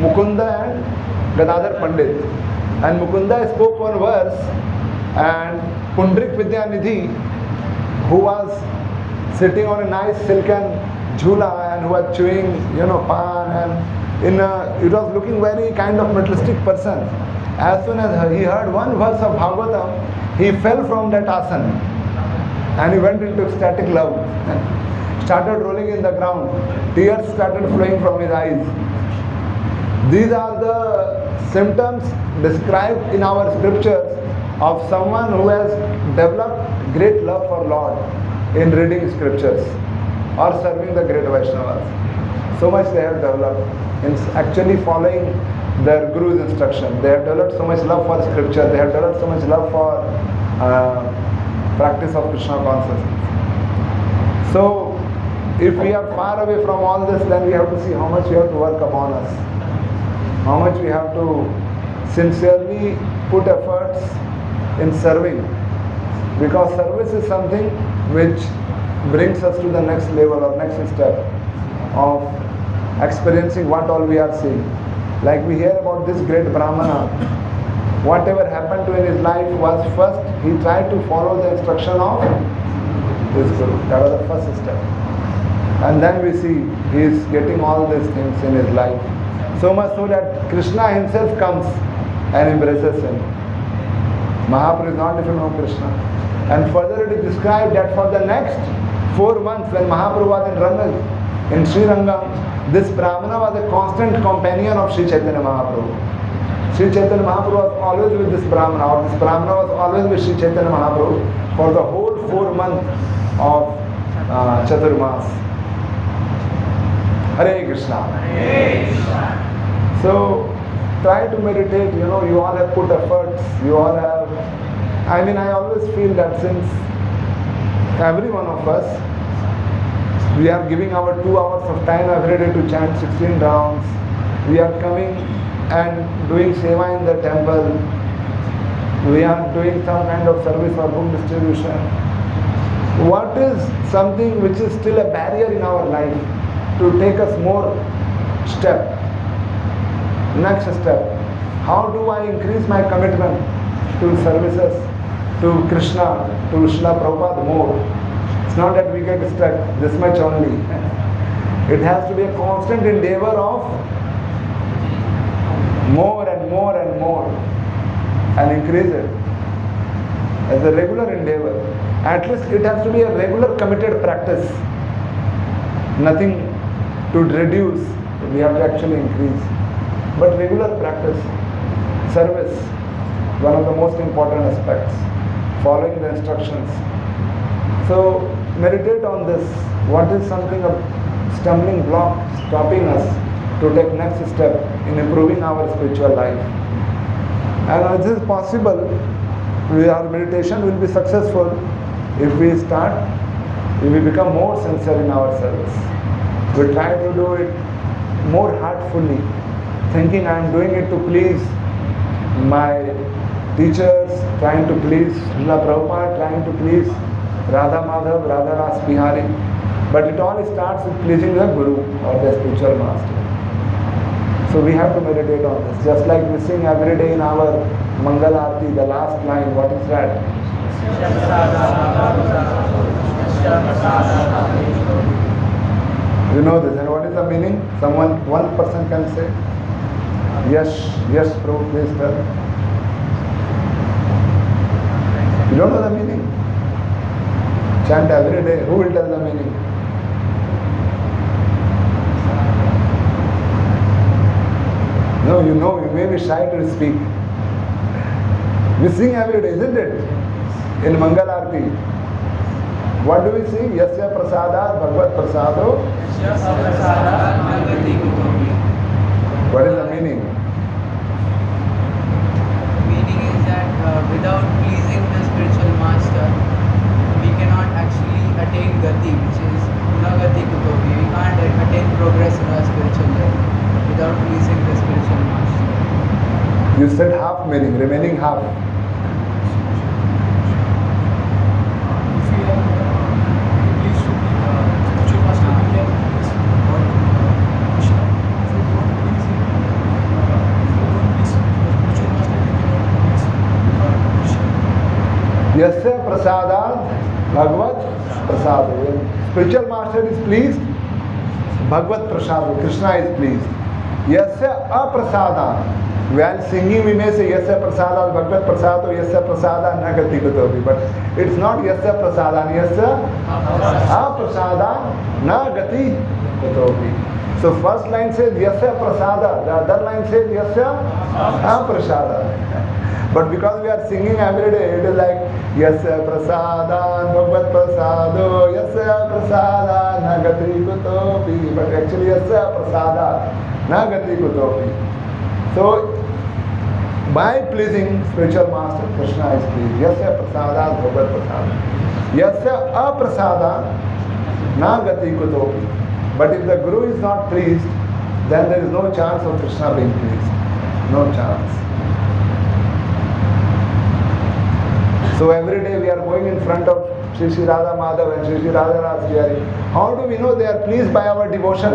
Mukunda and Gadadhar Pandit. And Mukunda spoke one verse, and Pundrik Vidyanidhi, who was sitting on a nice silken jhula and who was chewing, pan, and it was looking very kind of materialistic person. As soon as he heard one verse of Bhagavatam, he fell from that asana and he went into ecstatic love. Started rolling in the ground. Tears started flowing from his eyes. These are the symptoms described in our scriptures of someone who has developed great love for Lord in reading scriptures or serving the great Vaishnavas. So much they have developed in actually following their Guru's instruction. They have developed so much love for scripture. They have developed so much love for practice of Krishna consciousness. So, if we are far away from all this, then we have to see how much we have to work upon us. How much we have to sincerely put efforts in serving. Because service is something which brings us to the next level or next step of experiencing what all we are seeing. Like we hear about this great Brahmana, whatever happened to him in his life was first he tried to follow the instruction of his Guru. That was the first step. And then we see he is getting all these things in his life. So much so that Krishna himself comes and embraces him. Mahaprabhu is not if you know Krishna. And further it is described that for the next 4 months when Mahaprabhu was in Ranga, in Sri Rangam, this Brahmana was a constant companion of Śrī Caitanya Mahaprabhu. Śrī Caitanya Mahaprabhu was always with this Brahmana, or this Brahmana was always with Śrī Caitanya Mahaprabhu for the whole 4 months of Chaturmas. Hare Krishna. Hare Krishna. So try to meditate, you all have put efforts, you all have, I always feel that since every one of us, we are giving our 2 hours of time every day to chant 16 rounds, we are coming and doing seva in the temple, we are doing some kind of service or book distribution. What is something which is still a barrier in our life to take us more step? Next step. How do I increase my commitment to services, to Krishna, to Srila Prabhupada more? It's not that we get stuck this much only. It has to be a constant endeavor of more and more and more and increase it as a regular endeavor. At least it has to be a regular committed practice. Nothing to reduce, we have to actually increase. But regular practice, service, one of the most important aspects, following the instructions. So meditate on this. What is something of stumbling block stopping us to take next step in improving our spiritual life? And this is possible. Our meditation will be successful if we become more sincere in our service. We try to do it more heartfully, thinking I am doing it to please my teachers, trying to please Srila Prabhupada, trying to please Radha Madhav, Radha Ras Bihari. But it all starts with pleasing the Guru or the spiritual master. So we have to meditate on this. Just like we sing every day in our Mangal Aarti, the last line, what is that? You know this, and what is the meaning? One person can say, yes, Prabhu, please tell. You don't know the meaning? Chant every day, who will tell the meaning? No, you may be shy to speak. We sing every day, isn't it? In Mangal Arati, what do we sing? Yasya prasadat bhagavad prasado. What is the meaning? Meaning is that without pleasing the spiritual master, we cannot actually attain gati, which is gunagati kutopi. We can't attain progress in our spiritual life without pleasing the spiritual master. You said half meaning, remaining half. Yasya prasadat bhagavad prasado. When spiritual master is pleased, bhagavad prasado, Krishna is pleased. Yasya aprasadat. While singing we may say Yasya prasadat bhagavad prasado, Yasya prasadat nagati kutopi. But it's not Yasya prasadat, Yasya aprasadat nagati kutopi. So first line says Yasya prasada, the other line says Yasya aprasada. But because we are singing every day, it is like Yasya prasada, bhagavad prasado, Yasya prasada, nagati kutopi. But actually Yasya prasada, nagati kutopi. So by pleasing spiritual master, Krishna is pleased. Yasya prasada, bhagavad prasada. Yasya aprasada, nagati kutopi. But if the Guru is not pleased, then there is no chance of Krishna being pleased. No chance. So every day we are going in front of Shri Radha Madhav and Shri Radha Rasbihari. How do we know they are pleased by our devotion?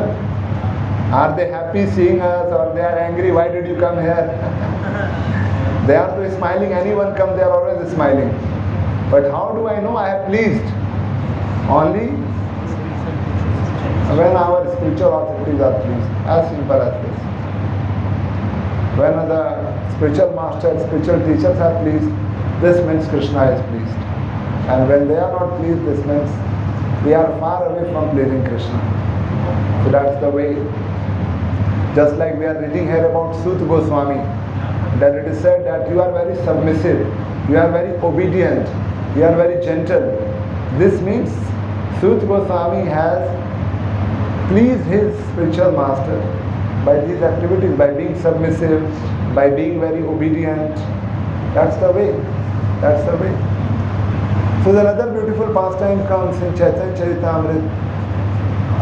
Are they happy seeing us or they are angry? Why did you come here? They are to smiling. Anyone come, they are always smiling. But how do I know I have pleased? Only when our spiritual authorities are pleased. As simple as this. When the spiritual masters, spiritual teachers are pleased, this means Krishna is pleased. And when they are not pleased, this means we are far away from pleasing Krishna. So that's the way. Just like we are reading here about Sut Goswami, that it is said that you are very submissive, you are very obedient, you are very gentle. This means Sut Goswami has pleased his spiritual master by these activities, by being submissive, by being very obedient. That's the way. That's the way. So another beautiful pastime comes in Caitanya-Caritāmṛta.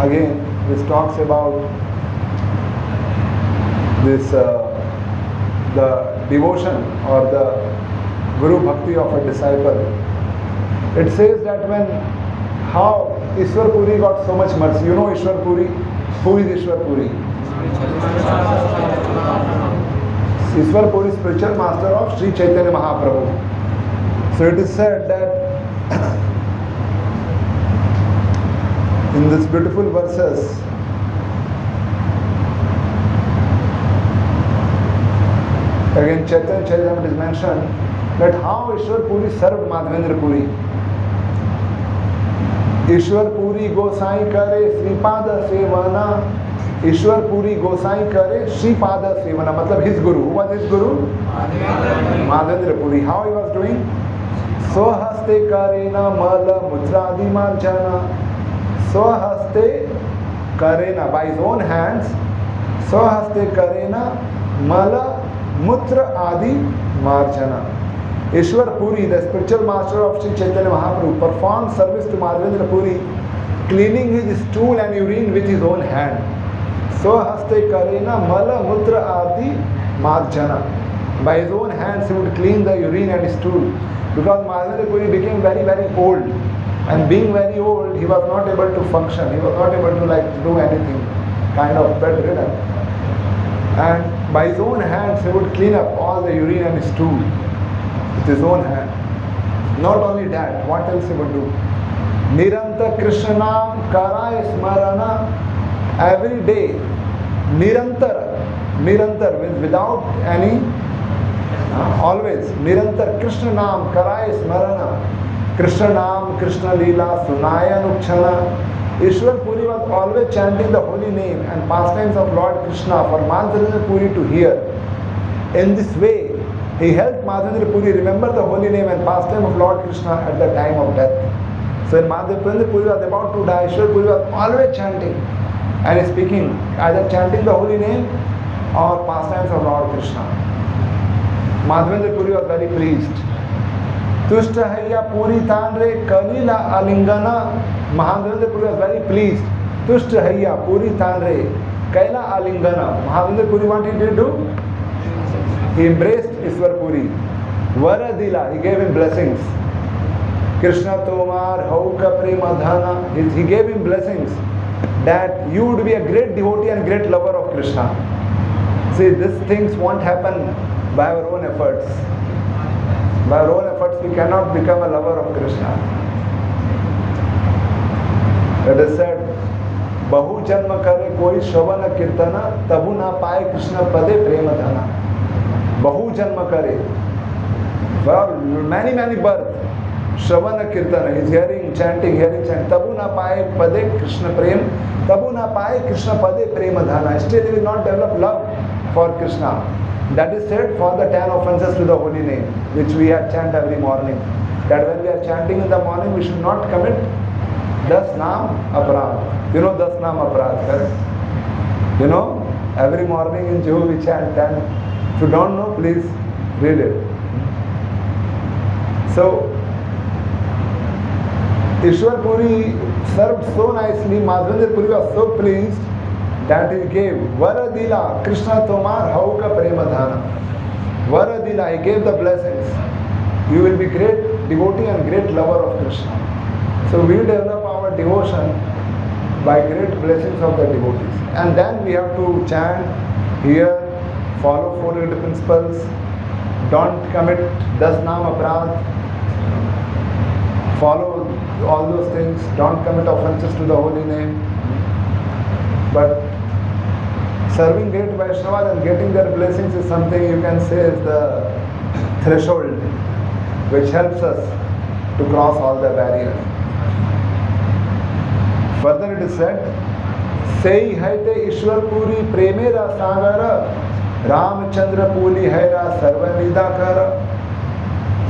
Again, this talks about this the devotion or the Guru Bhakti of a disciple. It says that how Ishwar Puri got so much mercy. You know Ishwar Puri? Who is Ishwar Puri? Ishwar Puri is spiritual master of Śrī Caitanya-Mahaprabhu. So it is said that in this beautiful verses, again Caitanya-Caritāmṛta is mentioned that how Ishwar Puri served Madhavendra Puri. Ishwar Puri Gosai Kare Sripada Sevana. Ishwar Puri Gosai Kare Sripada Sevana. Matlab his Guru. Who was his Guru? Madhavendra Puri. How he was doing? Swahaste Karena Mala Mutradi Marjana. Swahaste Karena, by his own hands. Swahaste Karena Mala Mutra Adi Marjana. Ishwar Puri, the spiritual master of Śrī Caitanya-Mahaprabhu, performed service to Madhavendra Puri, cleaning his stool and urine with his own hand. Swahaste Karena Mala Mutra Adi Marjana. By his own hands he would clean the urine and stool. Because Madhavendra Puri became very, very old. And being very old, he was not able to function. He was not able to do anything, kind of bedridden. And by his own hands he would clean up all the urine and stool with his own hand. Not only that, what else he would do? Niranta Krishna Karaya Smarana. Every day, Nirantar means without any, always. Nirantar Krishna Naam Karaya Smarana. Krishna Naam, Krishna Leela, Sunaya Nukshana. Ishwar Puri was always chanting the holy name and pastimes of Lord Krishna for Madhavendra Puri to hear. In this way, He helped Madhavendra Puri remember the holy name and pastime of Lord Krishna at the time of death. So when Madhavendra Puri was about to die, Ishwar Puri was always chanting and speaking, either chanting the holy name or pastimes of Lord Krishna. Madhavendra Puri was very pleased. Tushta Hayya Puri Tanre Kalila Alingana. Madhavendra Puri was very pleased. Tushta Hayya Puri Tanre Kaila Alingana. Madhavendra Puri, what he did do? He embraced Ishwar Puri. Varadila, he gave him blessings. Krishna Tomar Hauka Premadhana. He gave him blessings that you would be a great devotee and great lover of Krishna. See, these things won't happen by our own efforts. By our own efforts, we cannot become a lover of Krishna. It is said, Bahu janma kare koi shravana kirtana, tabu na paye Krishna pade premadhana. Bahu janma kare. Well, many births. Shravana kirtana, he is hearing chanting. Tabu na paye pade Krishna prem, tabu na paye Krishna pade premadhana. Still he will not develop love for Krishna. That is said for the 10 offenses to the holy name, which we have chant every morning. That when we are chanting in the morning, we should not commit Das Naam Aparad. You know Das Naam Aparad, correct? You know, every morning in Jew we chant 10. If you don't know, please read it. So, Ishwar Puri served so nicely, Madhavendra Puri was so pleased that he gave Varadila Krishna Tomar Hauka Premadhana. Varadila, he gave the blessings. You will be great devotee and great lover of Krishna. So we develop our devotion by great blessings of the devotees. And then we have to chant, hear, follow 4 great principles, don't commit Das Naam Aparad, follow all those things, don't commit offenses to the holy name. But serving great Vaishnavas and getting their blessings is something you can say is the threshold which helps us to cross all the barriers. Further it is said, Sei haite Ishwar Puri premera sagara, Ramchandra Puli haira sarva nidakara.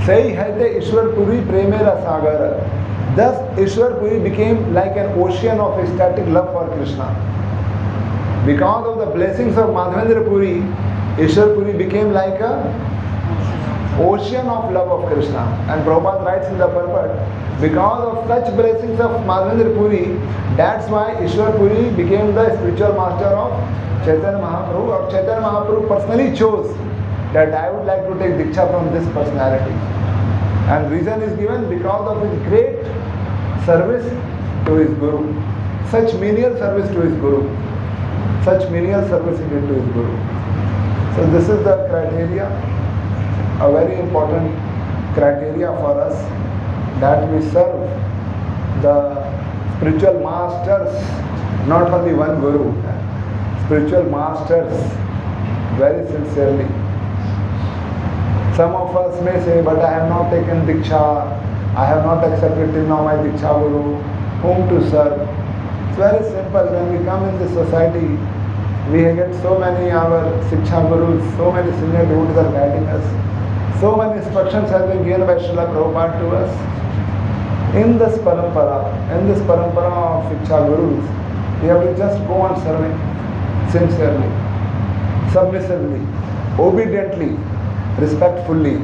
Sei haite Ishwar Puri premera sagara. Thus Ishwar Puri became like an ocean of ecstatic love for Krishna. Because of the blessings of Madhavendra Puri, Ishwar Puri became like a ocean of love of Krishna. And Prabhupada writes in the purport, because of such blessings of Madhavendra Puri, that's why Ishwar Puri became the spiritual master of Chaitanya Mahaprabhu. Or Chaitanya Mahaprabhu personally chose that I would like to take Diksha from this personality. And reason is given because of his great service to his Guru. Such menial service to his Guru. Such menial service he did to his Guru. So this is the criteria, a very important criteria for us, that we serve the spiritual masters, not only one Guru, spiritual masters very sincerely. Some of us may say, but I have not taken Diksha, I have not accepted till now my Diksha Guru, whom to serve. It's very simple. When we come in this society, we get so many our Siksha Gurus, so many senior devotees are guiding us. So many instructions have been given by Srila Prabhupada to us. In this parampara of Siksha Gurus, we have to just go on serving sincerely, submissively, obediently, respectfully,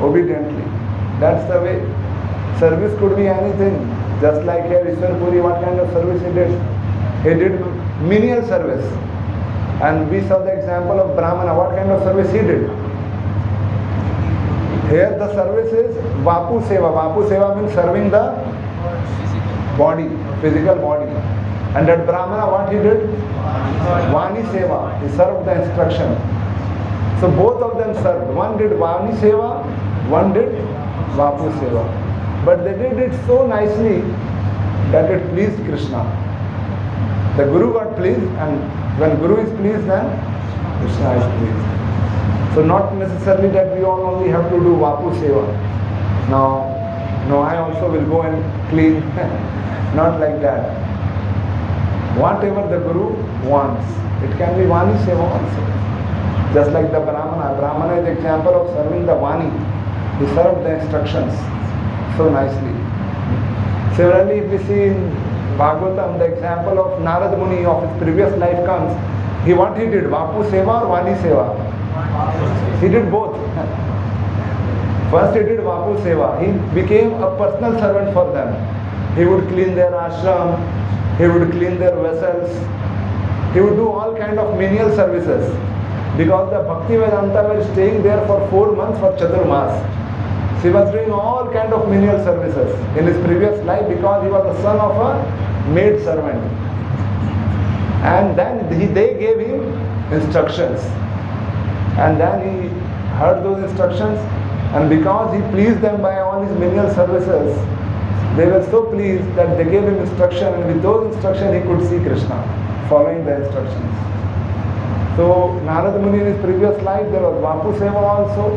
obediently. That's the way. Service could be anything. Just like here, Ishwar Puri, what kind of service he did? He did menial service. And we saw the example of Brahmana, what kind of service he did? Here the service is Vapu Seva. Vapu Seva means serving the body, physical body. And that Brahmana, what he did? Vani Seva. He served the instruction. So both of them served. One did Vani Seva, one did Vapu Seva. But they did it so nicely that it pleased Krishna. The Guru got pleased, and when Guru is pleased, then Krishna is pleased. So not necessarily that we all only have to do Vapu Seva. Now, no, I also will go and clean. Not like that. Whatever the Guru wants. It can be Vani Seva also. Just like the Brahmana. Brahmana is the example of serving the Vani. He served the instructions so nicely. Similarly, if we see in Bhagavatam, the example of Narad Muni of his previous life comes, what he did, Vapu Seva or Vani Seva? He did both. First he did Vapu Seva. He became a personal servant for them. He would clean their ashram, he would clean their vessels, he would do all kind of menial services. Because the Bhaktivedanta were staying there for 4 months for Chaturmas. He was doing all kind of menial services in his previous life because he was the son of a maid servant. And then they gave him instructions. And then he heard those instructions, and because he pleased them by all his menial services, they were so pleased that they gave him instruction, and with those instructions he could see Krishna, following the instructions. So Narad Muni in his previous life, there was Vapu Seva also,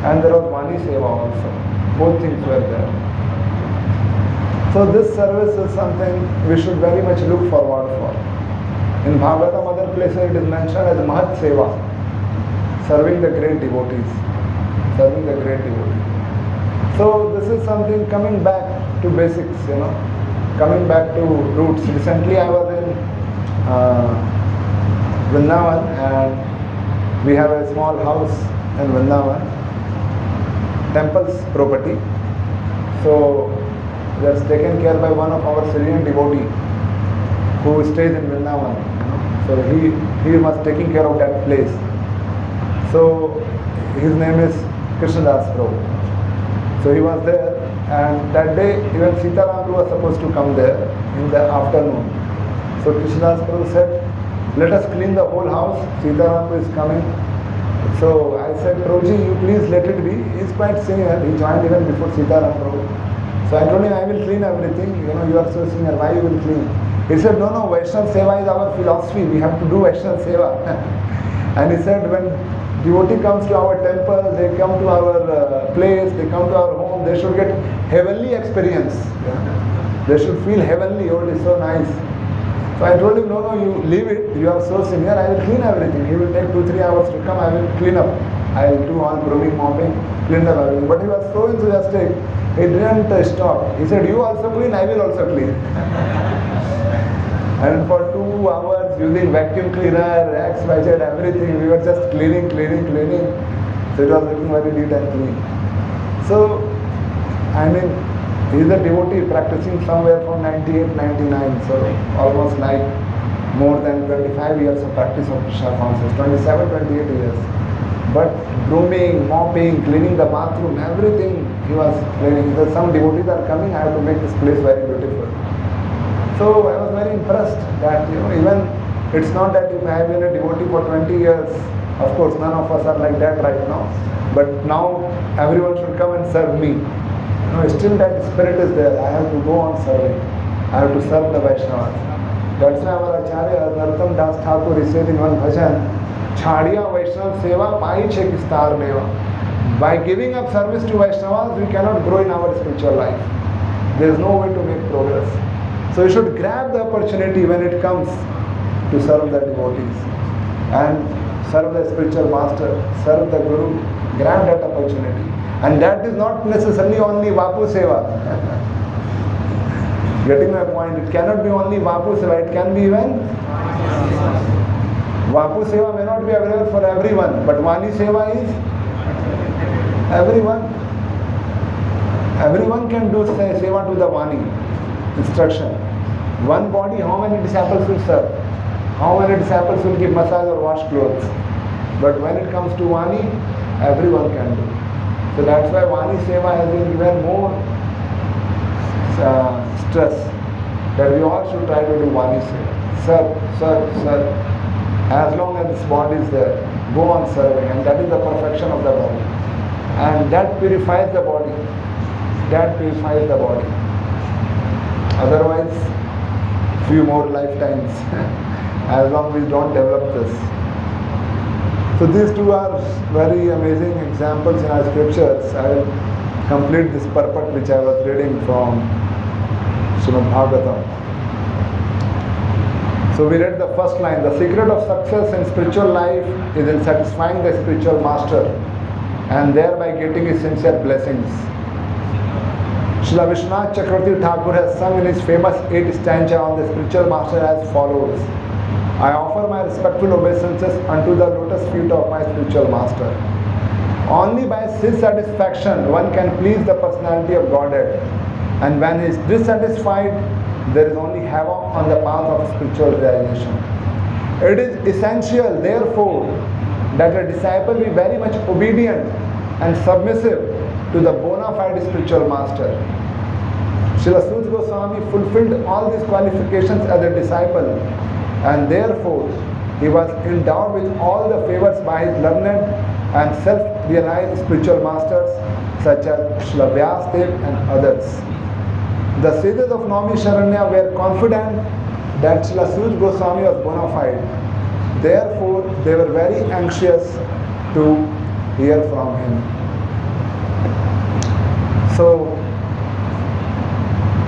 and there was Vani Seva also. Both things were there. So this service is something we should very much look forward for. In Bhagavatam, other places it is mentioned as Mahat Seva, serving the great devotees. Serving the great devotees. So this is something coming back to basics, coming back to roots. Recently I was in Vrindavan, and we have a small house in Vrindavan, temple's property. So that's taken care by one of our Syrian devotee who stays in Vrindavan. So he was taking care of that place. So his name is Krishna Prabhupada. So he was there, and that day even Sitaram was supposed to come there in the afternoon. So Krishna Prabhupada said, let us clean the whole house. Sitaram is coming. So I said, Prabhuji, you please let it be. He is quite senior. He joined even before Sitaram Prabhupada. So I told him, I will clean everything. You are so senior. Why you will clean? He said, no, Vaishnava Seva is our philosophy. We have to do Vaishnava Seva. And he said, when devotee comes to our temple, they come to our place, they come to our home, they should get heavenly experience. They should feel heavenly. Oh, it is so nice. So I told him, no, you leave it. You are so senior. I will clean everything. He will take 2-3 hours to come. I will clean up. I will do all brooming, mopping, clean up everything. But he was so enthusiastic. He didn't stop. He said, you also clean, I will also clean. And for 2 hours using vacuum cleaner, X, Y, Z, everything, we were just cleaning. So it was looking very neat and clean. So, he is a devotee practicing somewhere from 98, 99. So almost like more than 25 years of practice of Krishna consciousness, 27, 28 years. But grooming, mopping, cleaning the bathroom, everything he was cleaning. Because some devotees are coming, I have to make this place very beautiful. So I was very impressed that, even it's not that if I have been a devotee for 20 years, of course none of us are like that right now, but now everyone should come and serve me. Still that spirit is there. I have to go on serving. I have to serve the Vaishnavas. That's why our Acharya Narottam Das Thakur is said in one bhajan, Chhadiya Vaishnava Seva Pai Che Kistar Deva. By giving up service to Vaishnavas, we cannot grow in our spiritual life. There is no way to make progress. So you should grab the opportunity when it comes to serve the devotees and serve the spiritual master, serve the Guru. Grab that opportunity. And that is not necessarily only Vapu Seva. Getting my point? It cannot be only Vapu Seva, it can be even Vapu Seva may not be available for everyone, but Vani Seva is everyone. Everyone can do Seva to the Vani. Instruction. One body, how many disciples will serve? How many disciples will give massage or wash clothes? But when it comes to Vani, everyone can do. So that's why Vani Seva has been given more stress, that we all should try to do Vani Seva. Serve. As long as this body is there, go on serving, and that is the perfection of the body. And that purifies the body. Otherwise, few more lifetimes, as long as we don't develop this. So these two are very amazing examples in our scriptures. I will complete this purport which I was reading from Srimad Bhagavatam. So we read the first line, the secret of success in spiritual life is in satisfying the spiritual master and thereby getting his sincere blessings. Srila Vishwanath Chakravarti Thakur has sung in his famous 8th stanza on the spiritual master as follows. I offer my respectful obeisances unto the lotus feet of my spiritual master. Only by his satisfaction one can please the personality of Godhead. And when he is dissatisfied, there is only havoc on the path of spiritual realization. It is essential, therefore, that a disciple be very much obedient and submissive to the bona fide spiritual master. Srila Srila Goswami fulfilled all these qualifications as a disciple, and therefore he was endowed with all the favors by his learned and self-realized spiritual masters such as Srila Vyasadeva and others. The sages of Navami Sharanya were confident that Srila Srila Goswami was bona fide. Therefore, they were very anxious to hear from him. So,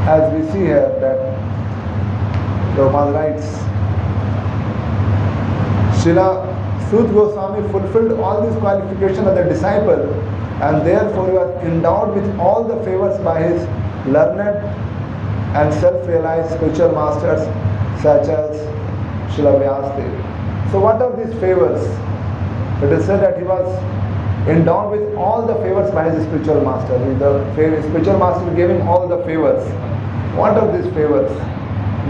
as we see here that Prabhupada writes, Srila Srila Goswami fulfilled all these qualifications as a disciple, and therefore he was endowed with all the favors by his learned and self-realized spiritual masters such as Srila Vyasadeva. So what are these favors? It is said that he was endowed with all the favors by his spiritual master. The spiritual master gave him all the favors. What are these favors?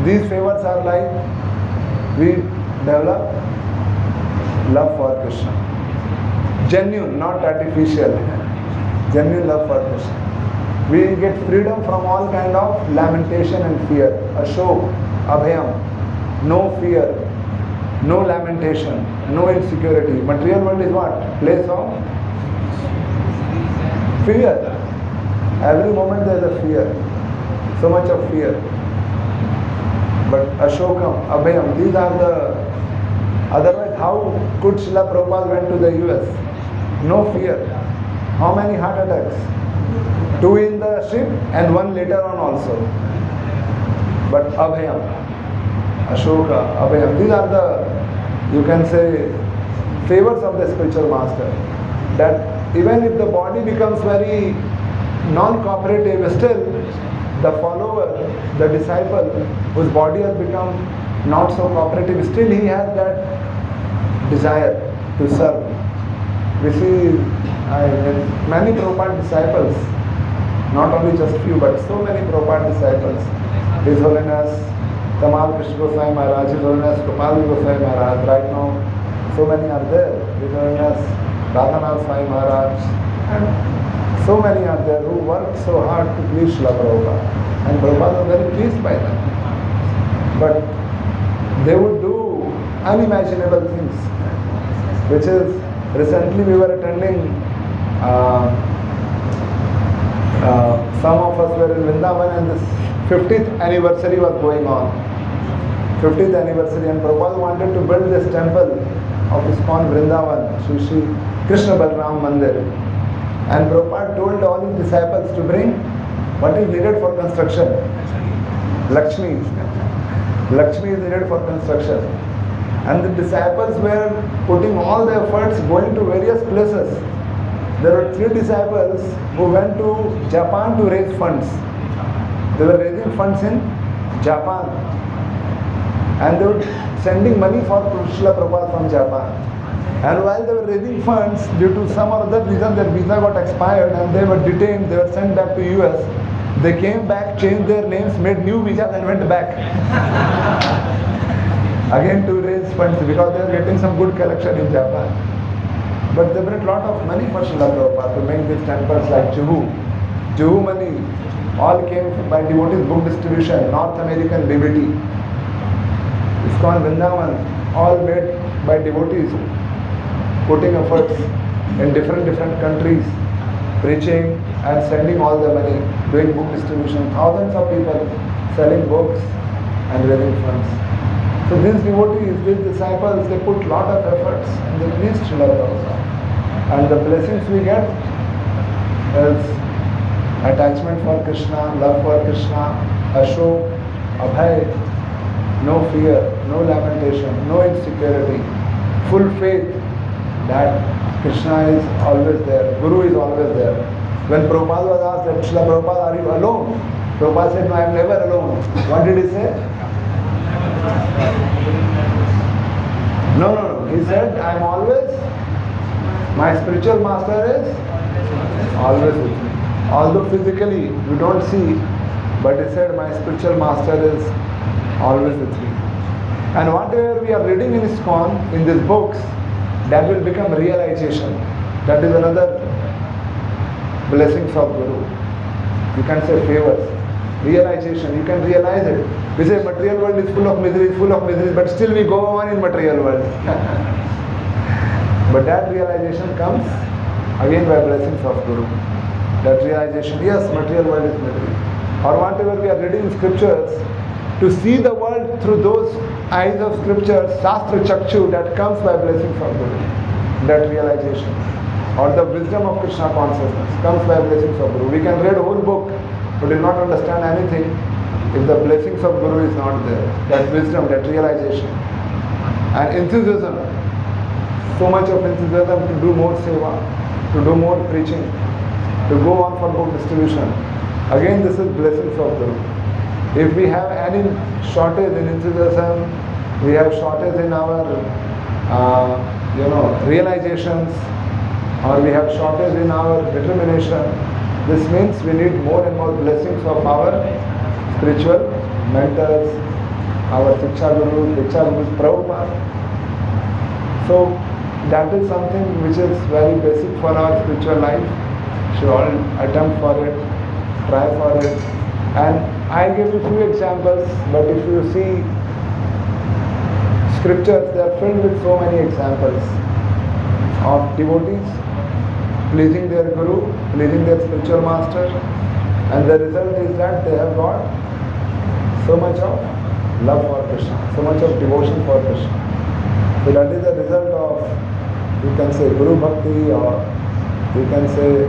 These favors are like we develop love for Krishna. Genuine, not artificial. Genuine love for Krishna. We get freedom from all kind of lamentation and fear. Ashok, abhayam, no fear, no lamentation, no insecurity. Material world is what? Place of fear. Every moment there is a fear. So much of fear. But ashokam, abhayam, these are the... Otherwise, how could Srila Prabhupada went to the US? No fear. How many heart attacks? 2 in the ship and 1 later on also. But abhayam, ashoka, abhayam, these are the, you can say, favors of the spiritual master. That even if the body becomes very non-cooperative, still the follower, the disciple, whose body has become not so cooperative, still he has that desire to serve. We see many Prabhupada disciples, not only just few, but so many Prabhupada disciples. His Holiness Tamal Krishna Goswami Maharaj, His Holiness Gopal Goswami Maharaj, right now so many are there. His Holiness Radhanath Swami Maharaj, and so many are there who work so hard to please Srila Prabhupada. And Prabhupada was very pleased by them. But they would do unimaginable things, which is, recently we were attending, some of us were in Vrindavan and this 50th anniversary was going on. 50th anniversary, and Prabhupada wanted to build this temple of ISKCON Vrindavan, Śrī Krishna Balram Mandir. And Prabhupada told all his disciples to bring what is needed for construction. Lakshmi. Lakshmi is needed for construction. And the disciples were putting all their efforts going to various places. There were 3 disciples who went to Japan to raise funds. They were raising funds in Japan. And they were sending money for Srila Prabhupada from Japan. And while they were raising funds, due to some or other reason their visa got expired and they were detained, they were sent back to US. They came back, changed their names, made new visas and went back. Again to raise funds because they were getting some good collection in Japan. But they brought a lot of money for Srila Prabhupada to make these temples like Juhu. Juhu money all came by devotees book distribution, North American DBT. ISKCON Vrindavan all made by devotees putting efforts in different countries, preaching and sending all the money, doing book distribution, thousands of people selling books and raising funds. So these devotees, these disciples, they put lot of efforts and they pleased Srila Prabhupada. And the blessings we get is attachment for Krishna, love for Krishna, ashok, abhay, no fear, no lamentation, no insecurity, full faith that Krishna is always there, Guru is always there. When Prabhupada was asked that, Srila Prabhupada, are you alone? Prabhupada said, no, I am never alone. What did he say? No. He said, I am always, my spiritual master is always with me. Although physically you don't see, but he said, my spiritual master is always with me. And whatever we are reading in ISKCON, in these books, that will become realization. That is another blessings of Guru. You can say favors. Realization, you can realize it. We say material world is full of miseries, but still we go on in material world. But that realization comes again by blessings of Guru. That realization, yes, material world is misery. Or whatever we are reading in scriptures, to see the world through those eyes of scriptures, Shastra Chakshu, that comes by blessings of Guru. That realization. Or the wisdom of Krishna Consciousness comes by blessings of Guru. We can read a whole book, but will not understand anything if the blessings of Guru is not there. That wisdom, that realization. And enthusiasm. So much of enthusiasm to do more seva, to do more preaching, to go on for book distribution. Again, this is blessings of Guru. If we have any shortage in enthusiasm, we have shortage in our realizations, or we have shortage in our determination, this means we need more and more blessings of our spiritual mentors, our Shiksha Gurus, Diksha Gurus, Prabhupada. So that is something which is very basic for our spiritual life. Should all attempt for it, try for it. And I give you few examples, but if you see scriptures, they are filled with so many examples of devotees pleasing their Guru, pleasing their spiritual master, and the result is that they have got so much of love for Krishna, so much of devotion for Krishna. So that is the result of, you can say, Guru Bhakti, or you can say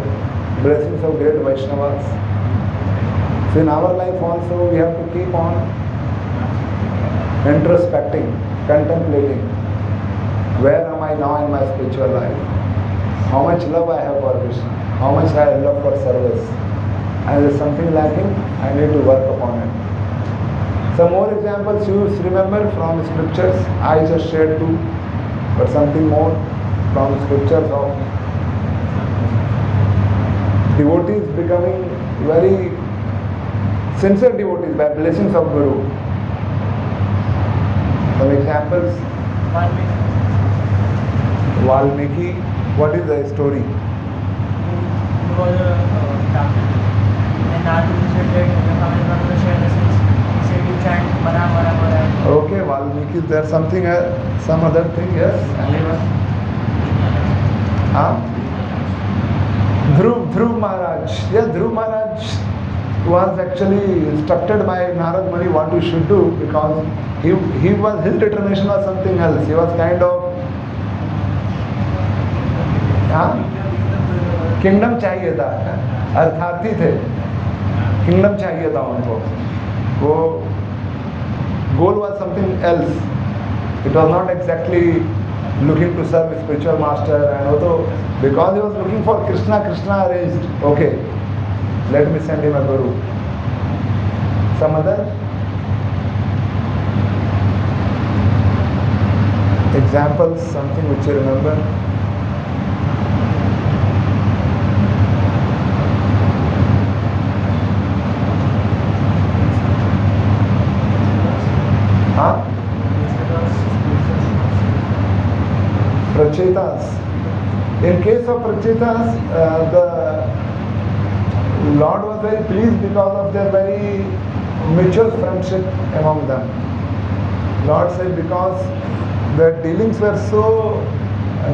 blessings of great Vaishnavas. So in our life also we have to keep on introspecting, contemplating, where am I now in my spiritual life? How much love I have for Krishna, how much I have love for service. And there is something lacking, I need to work upon it. Some more examples you remember from scriptures, I just shared two, but something more from scriptures of devotees becoming very sincere devotees by blessings of Guru. Some examples. Valmiki. What is the story? He was a doctor, and Naradu said that if I want to share the sense, he said you chant Bara Bara Bara. Okay, Valmiki. There's something, some other thing, yes? Anyone? Dhruv Maharaj. Yes, Dhruv Maharaj was actually instructed by Narad Muni what he should do, because his determination was something else. He was kind of kingdom चाहिए था, अर्थार्थी थे, kingdom चाहिए था उनको. वो goal was something else. It was not exactly looking to serve a spiritual master, and although because he was looking for Krishna, Krishna arranged, okay, let me send him a Guru. Some other examples, something which you remember? Prachetas. In case of Prachetas, the Lord was very pleased because of their very mutual friendship among them. Lord said because their dealings were so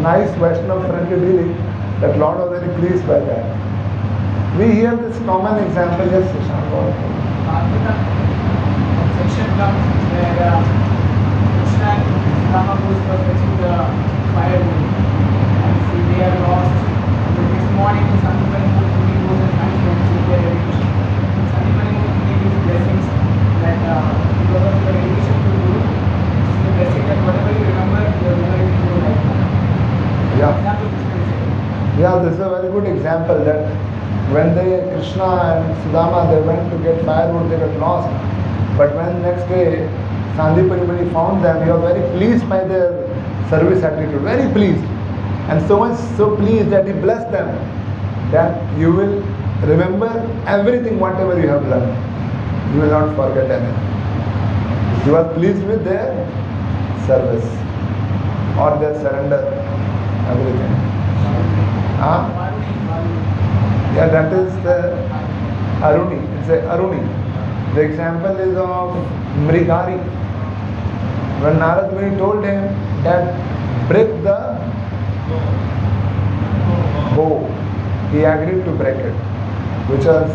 nice, Vaishnava friendly dealing, that Lord was very pleased by that. We hear this common example, yes, Sushant. Section comes where Krishna and Rama goes for fetching the firewood, and see they are lost. The next morning, Sanipani Murti goes and finds them, see their dedication. Sanipani Murti gives blessings that because of your dedication to Guru, Yeah, this is a very good example that when Krishna and Sudama, they went to get firewood, they got lost. But when next day Sandipani Muni found them, he was very pleased by their service attitude, very pleased. And so much so pleased that he blessed them that you will remember everything whatever you have learned. You will not forget anything. He was pleased with their service or their surrender, everything. Yeah, that is the Aruni. It's a Aruni. The example is of Mrigari. When Narad Muni told him that break the bow, he agreed to break it, which was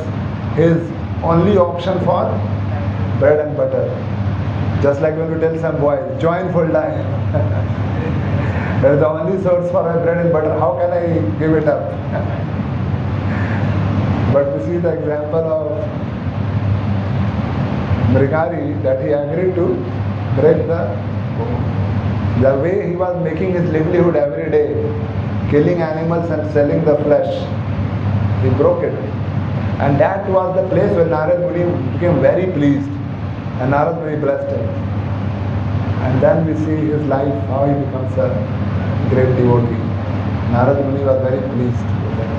his only option for bread and butter. Just like when you tell some boys, join full time. That is the only source for my bread and butter. How can I give it up? But we see the example of Mrigari that he agreed to break the way he was making his livelihood every day, killing animals and selling the flesh. He broke it. And that was the place where Narad Muni became very pleased. And Narad Muni blessed him. And then we see his life, how he becomes a great devotee. Narad Muni was very pleased with him.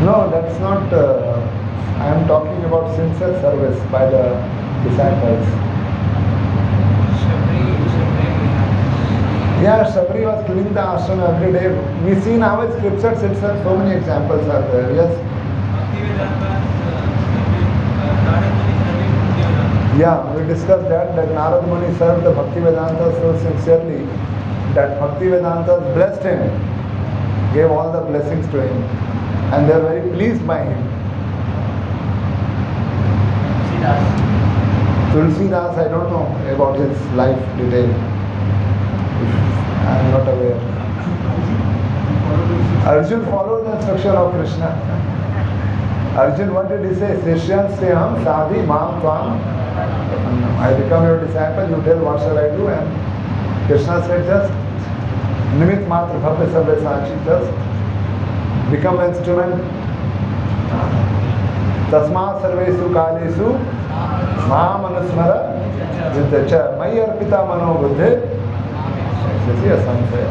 No, that's not. I am talking about sincere service by the disciples. Yeah, Shabri was cleaning the ashram every day. We see in our scriptures itself, so many examples are there. Yes. Yeah, we discussed that Narad Muni served the Bhaktivedanta so sincerely that Bhaktivedanta blessed him, gave all the blessings to him, and they are very pleased by him. Tulsidas, I don't know about his life detail. I am not aware. Arjun followed the instruction of Krishna. Arjun, what did he say? Srishyan Sriham Sadhi Mam Tvam. I become your disciple, you tell what shall I do? And Krishna said, just Nimit Matra Bhavya Sabya Sachi, just become an instrument. Tasma Sarvesu Kalesu Mam Anusmara Vidyacha Mai Arpita Mano Buddhe. This is a samsaya.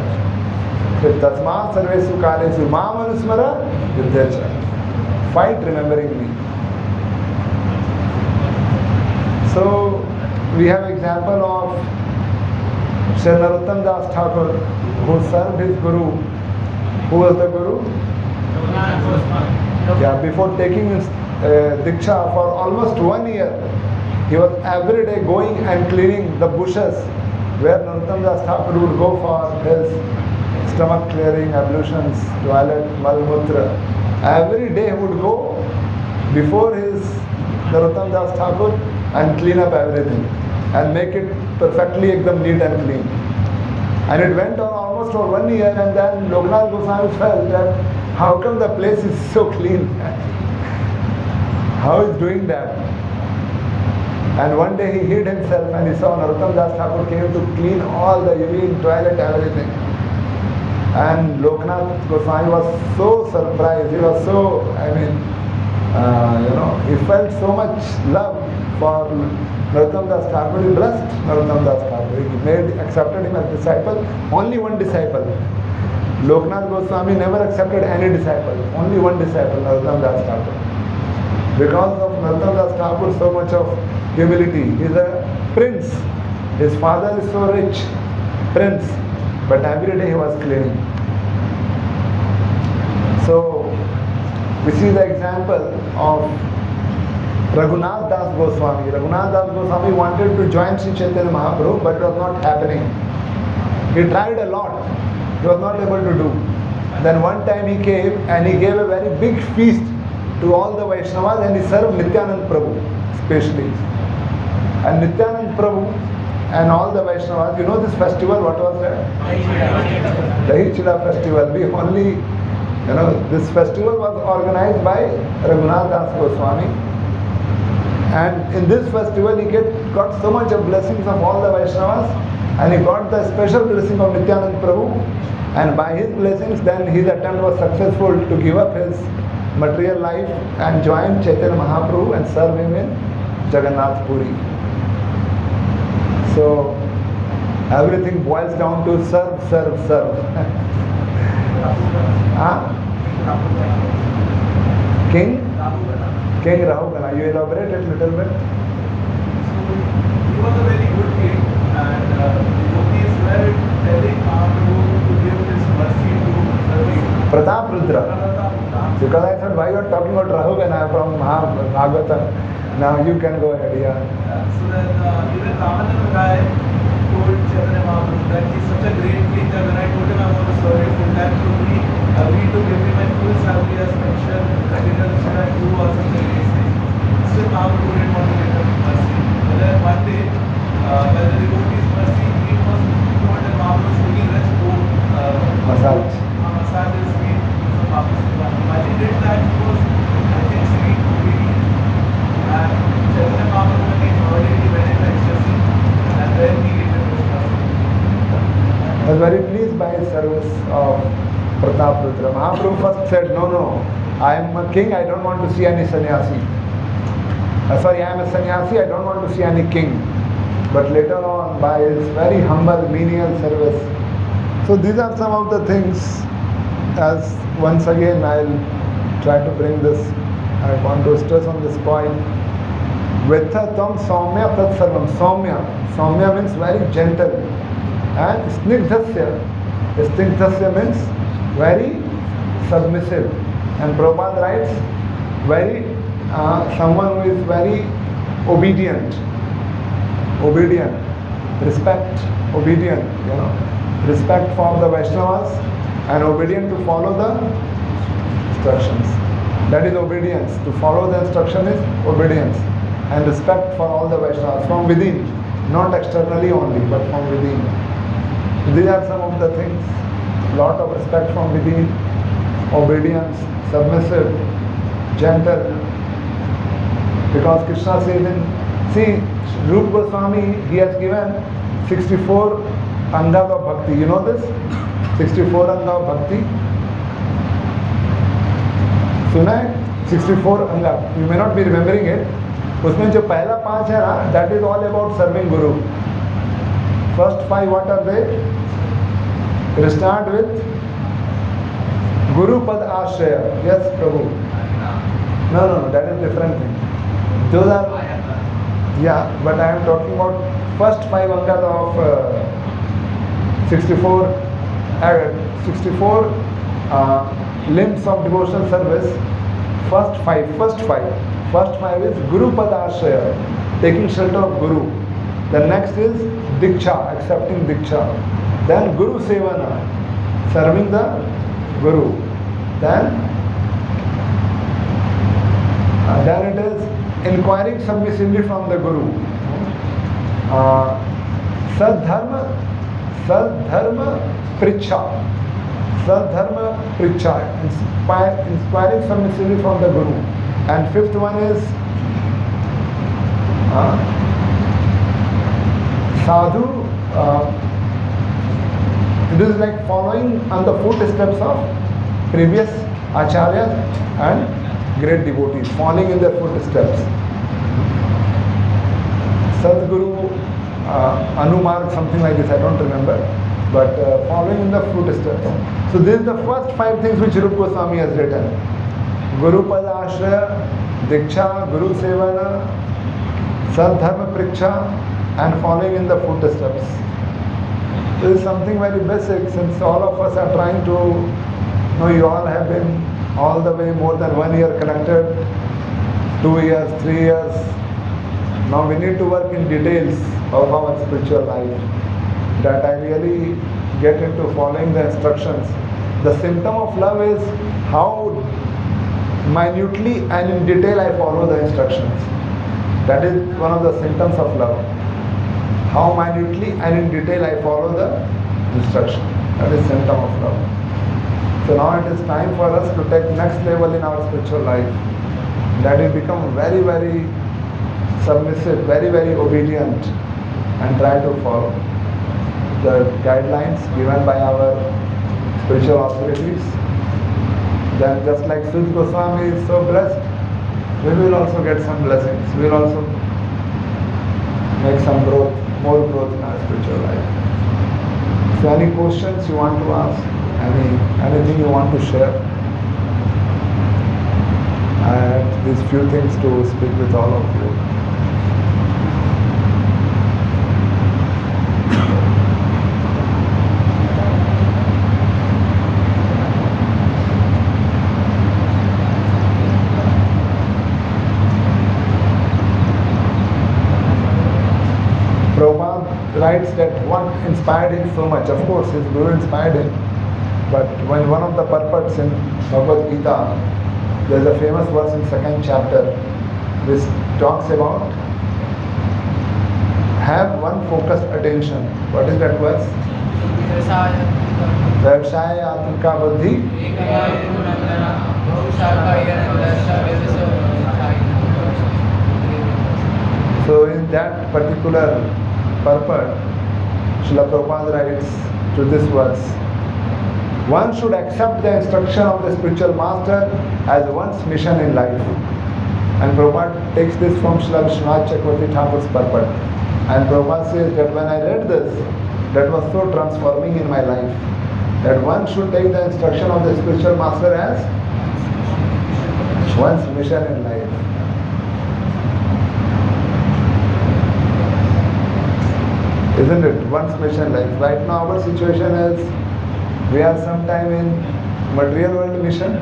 Tasma Sarvesu Kalesu Mam Anusmara Vidyacha. Fight remembering me. So we have example of Sri Narottam Das Thakur, who served his Guru. Who was the Guru? Yeah, before taking his Diksha for almost 1 year, he was every day going and cleaning the bushes where Narottam Das Thakur would go for his stomach clearing, ablutions, toilet, malmutra. Every day he would go before his Narottam Das Thakur and clean up everything and make it perfectly ekdam neat and clean. And it went on almost for 1 year, and then Loknath Goswami felt that how come the place is so clean? How is doing that? And one day he hid himself and he saw Narottam Das Thakur came to clean all the urine, toilet, everything. And Loknath Goswami was so surprised. He was so, he felt so much love for Narottam Das Thakur. He blessed Narottam Das Thakur. He accepted him as disciple. Only one disciple. Loknath Goswami never accepted any disciple. Only one disciple, Narottam Das Thakur. Because of Narottam Das Thakur, so much of humility. He is a prince. His father is so rich, prince. But every day he was cleaning. So we see the example of Raghunath Das Goswami. Raghunath Das Goswami wanted to join Śrī Caitanya Mahaprabhu, but it was not happening. He tried a lot. He was not able to do. Then one time he came and he gave a very big feast to all the Vaishnavas, and he served Nityanand Prabhu especially. And Nityanand Prabhu and all the Vaishnavas, you know this festival, what was that? Dahi Chida festival. We only, this festival was organized by Raghunath Das Goswami. And in this festival he got so much of blessings of all the Vaishnavas And he got the special blessing of Nityananda Prabhu, and by his blessings then his attempt was successful to give up his material life and join Chaitanya Mahaprabhu and serve him in Jagannath Puri. So everything boils down to serve, serve, serve. King Rahugana. You elaborate it a little bit? He was a very good king, and devotees were telling Mahaprabhu to give his mercy to the Pratap Rudra. Because I thought, why you are talking about Rahugana from Bhagavatam? Now you can go ahead, yeah. So then even Ramananda Rai told Chaitanya Mahaprabhu that he's such a great king that when I told him I want to serve you full time, he agreed to give me my full salary as pension, capital, so that you are such a great king. Still Mahaprabhu didn't want to give him mercy. But then one day, when the devotees mercy, he was told that Mahaprabhu was taking rest to massage his feet. So Mahaprabhu did that, he was, I think, sweet, obedient. And Chaitanya Mahaprabhu, when he heard it, he went into ecstasy, and then he gave him his mercy. I was very pleased by his service of Pratap Rudra. Mahaprabhu first said, no, I am a king, I don't want to see any sannyasi. Sorry, I am a sannyasi, I don't want to see any king. But later on, by his very humble, menial service. So these are some of the things, as once again I'll try to bring this, I want to stress on this point. Vethatam Saumya Tat Sarvam. Saumya means very gentle. And Snigdhasya means very submissive. And Prabhupada writes, very someone who is very obedient, respect, obedient, respect for the Vaishnavas and obedient to follow the instructions. That is obedience. To follow the instruction is obedience. And respect for all the Vaishnavas from within, not externally only, but from within. These are some of the things. Lot of respect from within, obedience, submissive, gentle. Because Krishna says Rupa Goswami, he has given 64 angas of bhakti. You know this? 64 angas of bhakti. सुना है 64 अंगा, you may not be remembering it. उसमें जो पहला 5 है ना, that is all about serving Guru. First 5 what are they? We start with Guru Pad Ashraya. Yes, Prabhu. No, that is different thing. Those are, yeah, but I am talking about first 5 angas of 64 limbs of devotional service. First five is Guru Padashraya, taking shelter of Guru. The next is Diksha, accepting Diksha. Then Guru Sevana, serving the Guru. Then it is inquiring submissively from the Guru. Sadharma Pricha. Sadharma Pricha, inquiring submissively from the Guru. And 5th one is Sadhu. This is like following on the footsteps of previous acharyas and great devotees, following in their footsteps. Sadguru, Anumarg, something like this, I don't remember, but following in the footsteps. So this is the first 5 things which Rupa Goswami has written. Guru Pada Ashraya, Diksha, Guru Sevana, Sadharma Priksha, and following in the footsteps. This is something very basic, since all of us are trying to, you all have been all the way more than 1 year connected, 2 years, 3 years. Now we need to work in details of our spiritual life, that I really get into following the instructions. The symptom of love is how minutely and in detail I follow the instructions. That is one of the symptoms of love. How minutely and in detail I follow the instruction. That is symptom of love. So now it is time for us to take next level in our spiritual life. That we become very, very submissive, very, very obedient, and try to follow. the guidelines given by our spiritual authorities, then just like Śrī Goswami is so blessed, we will also get some blessings. We will also make some growth, more growth in our spiritual life. So any questions you want to ask? Anything you want to share? I had these few things to speak with all of you. Prabhupada writes that what inspired him so much. Of course, his Guru inspired him. But when one of the purports in Bhagavad Gita, there's a famous verse in second chapter which talks about have one focused attention. What is that verse? Vyavashaya Atmika Buddhi. So in that particular purport, Srila Prabhupada writes to this verse, one should accept the instruction of the spiritual master as one's mission in life. And Prabhupada takes this from Srila Vishwanath Chakravarti Thakur's purport. And Prabhupada says that when I read this, that was so transforming in my life, that one should take the instruction of the spiritual master as one's mission in life. Isn't it? One's mission in life. Right now our situation is, we are sometime in material world mission,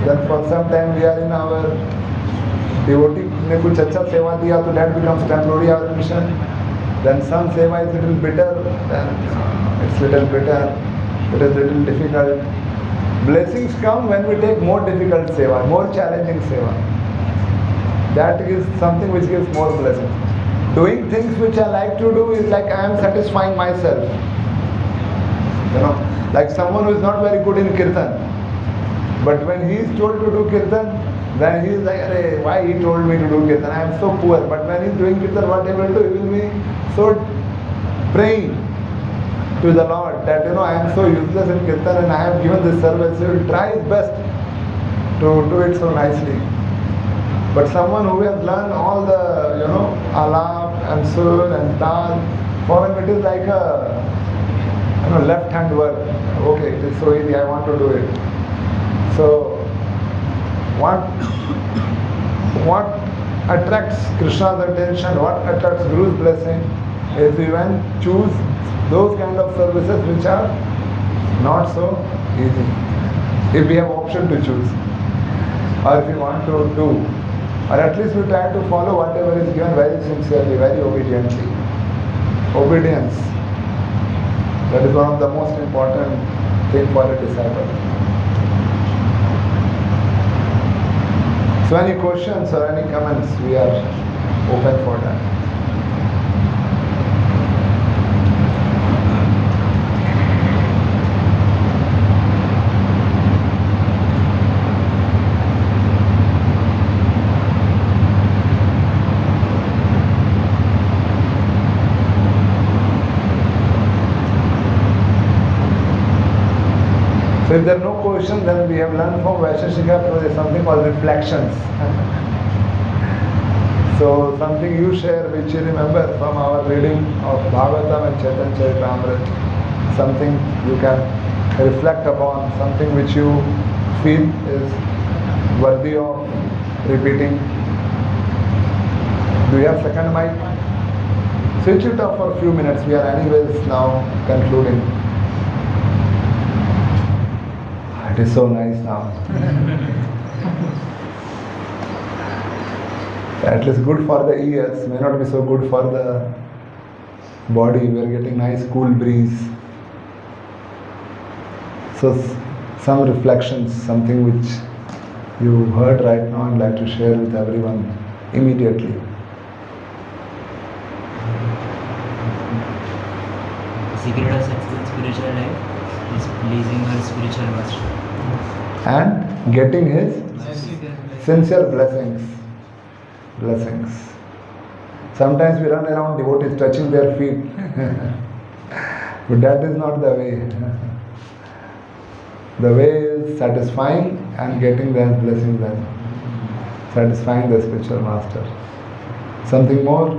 then for some time we are in our devotee ne kuch acha seva diya, so that becomes temporary our mission. Then some seva is little bitter, then it's little bitter, it is little difficult. Blessings come when we take more difficult seva, more challenging seva. That is something which gives more blessings. Doing things which I like to do is like I am satisfying myself. You know, like someone who is not very good in kirtan, but when he is told to do kirtan, then he is like, "Arey, why he told me to do kirtan? I am so poor." But when he is doing kirtan, what he will do? He will be so praying to the Lord that, I am so useless in kirtan and I have given this service. He will try his best to do it so nicely. But someone who has learned all the, alap and sur and tal, for him it is like a left hand work. Okay, it is so easy, I want to do it. So what attracts Krishna's attention, what attracts Guru's blessing is we when choose those kind of services which are not so easy. If we have option to choose, or if we want to do, or at least we try to follow whatever is given very sincerely, very obediently. Obedience. That is one of the most important thing for a disciple. So any questions or any comments, we are open for that. So if there are no questions, then we have learned from Vaisheshika, there is something called reflections. So something you share which you remember from our reading of Bhagavatam and Caitanya-Caritāmṛta, something you can reflect upon, something which you feel is worthy of repeating. Do you have second mic? Switch it off for a few minutes. We are anyways now concluding. It is so nice now. At least good for the ears, may not be so good for the body. We are getting nice cool breeze. So some reflections, something which you heard right now and like to share with everyone immediately. The secret of successful spiritual life is pleasing our spiritual master and getting his sincere blessings. Sometimes we run around devotees touching their feet But that is not the way. The way is satisfying and getting their blessings and satisfying the spiritual master. Something more?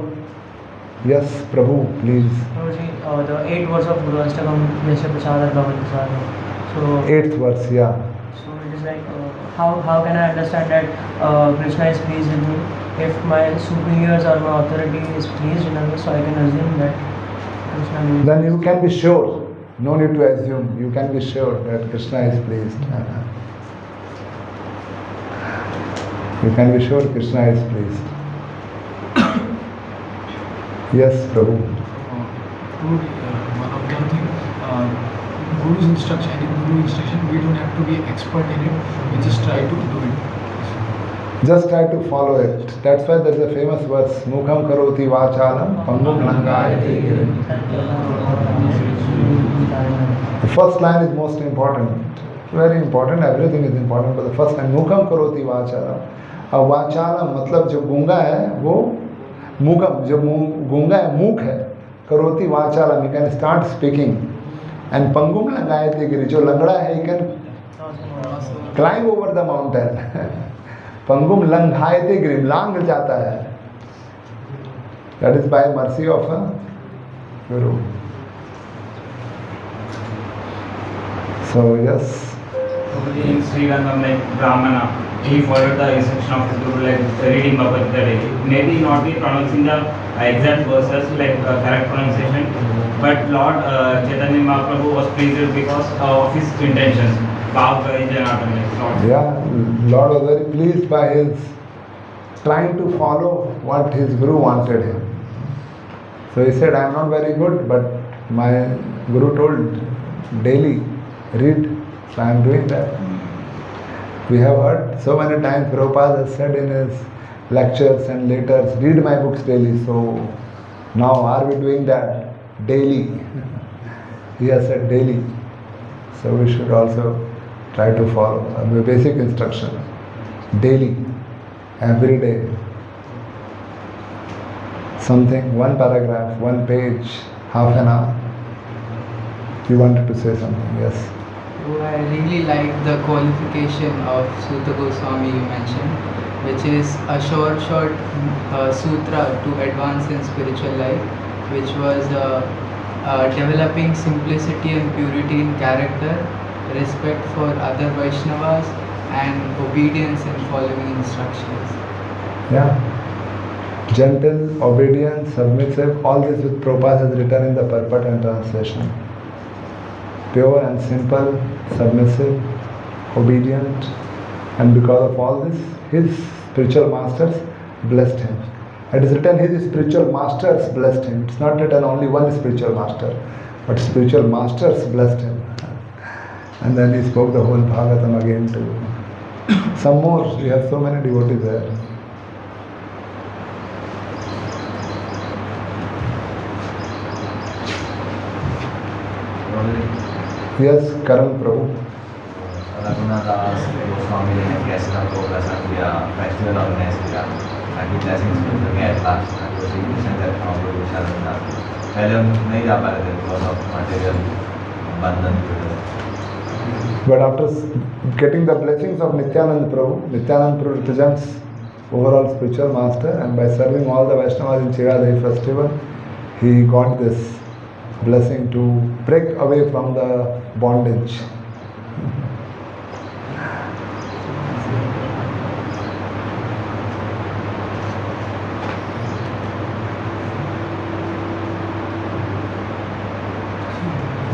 Yes, Prabhu, please. Prabhuji, the 8th verse of Guru ISKCON Bhiwandi. So 8th verse, yeah. So it is like, how can I understand that Krishna is pleased with me? If my superiors or my authority is pleased in a way, so I can assume that Krishna will. Then you can be sure. No need to assume. You can be sure that Krishna is pleased. You can be sure Krishna is pleased. Yes, Prabhu. One of the things, Guru's instruction, in Guru's instruction, we don't have to be expert in it. We just try to do it. Just try to follow it. That's why there is a famous verse, Mukham karoti vachalam, pangum langayate girim. The first line is most important. Very important, everything is important, but the first line, Mukham karoti vachalam. अब वाचालम मतलब जो गूंगा है वो मूकम, जो गूंगा है मूक है, करोति वाचालम, you can start speaking. And pangum langayate Giri, जो लंगड़ा है you can climb over the mountain. पंगुम लंघायते गिरिम, लांग जाता है. That is by mercy of a Guru. So yes. In Sri Lanka, like Brahmana, he followed the instruction of his Guru, like reading Bhagavad Gita. Maybe not be pronouncing the exact verses, like correct pronunciation, but Lord Chaitanya Mahaprabhu was pleased because of his intentions. Yeah, Lord was very pleased by his trying to follow what his Guru wanted him. So he said, I am not very good, but my Guru told daily, read, so I am doing that. We have heard so many times Prabhupada has said in his lectures and letters, read my books daily. So now are we doing that daily? He has said daily. So we should also try to follow the basic instruction daily, every day. Something, one paragraph, one page, half an hour. You wanted to say something, yes? Oh, I really like the qualification of Sutta Goswami you mentioned, which is a short sutra to advance in spiritual life, which was developing simplicity and purity in character, respect for other Vaishnavas, and obedience in following instructions. Yeah. Gentle, obedient, submissive, all this with Prabhupada has written in the purport and translation. Pure and simple, submissive, obedient, and because of all this, his spiritual masters blessed him. It is written his spiritual masters blessed him. It's not written only one spiritual master, but spiritual masters blessed him. And then he spoke the whole Bhagavatam again too. Some more, we have so many devotees there. Yes, Karan Prabhu. Raghunath Goswami ने कैसे ना को प्रसन्न किया, festival organise किया, ताकि blessings मिल सके at last, ताकि वो श्री कृष्ण चैतन्य प्रभु शरण था. पहले हम नहीं जा पा रहे थे बिकॉज ऑफ मटेरियल बंधन की वजह से. But after getting the blessings of Nityanand Prabhu represents overall spiritual master, and by serving all the Vaishnavas in Chiradahi festival, he got this blessing to break away from the bondage.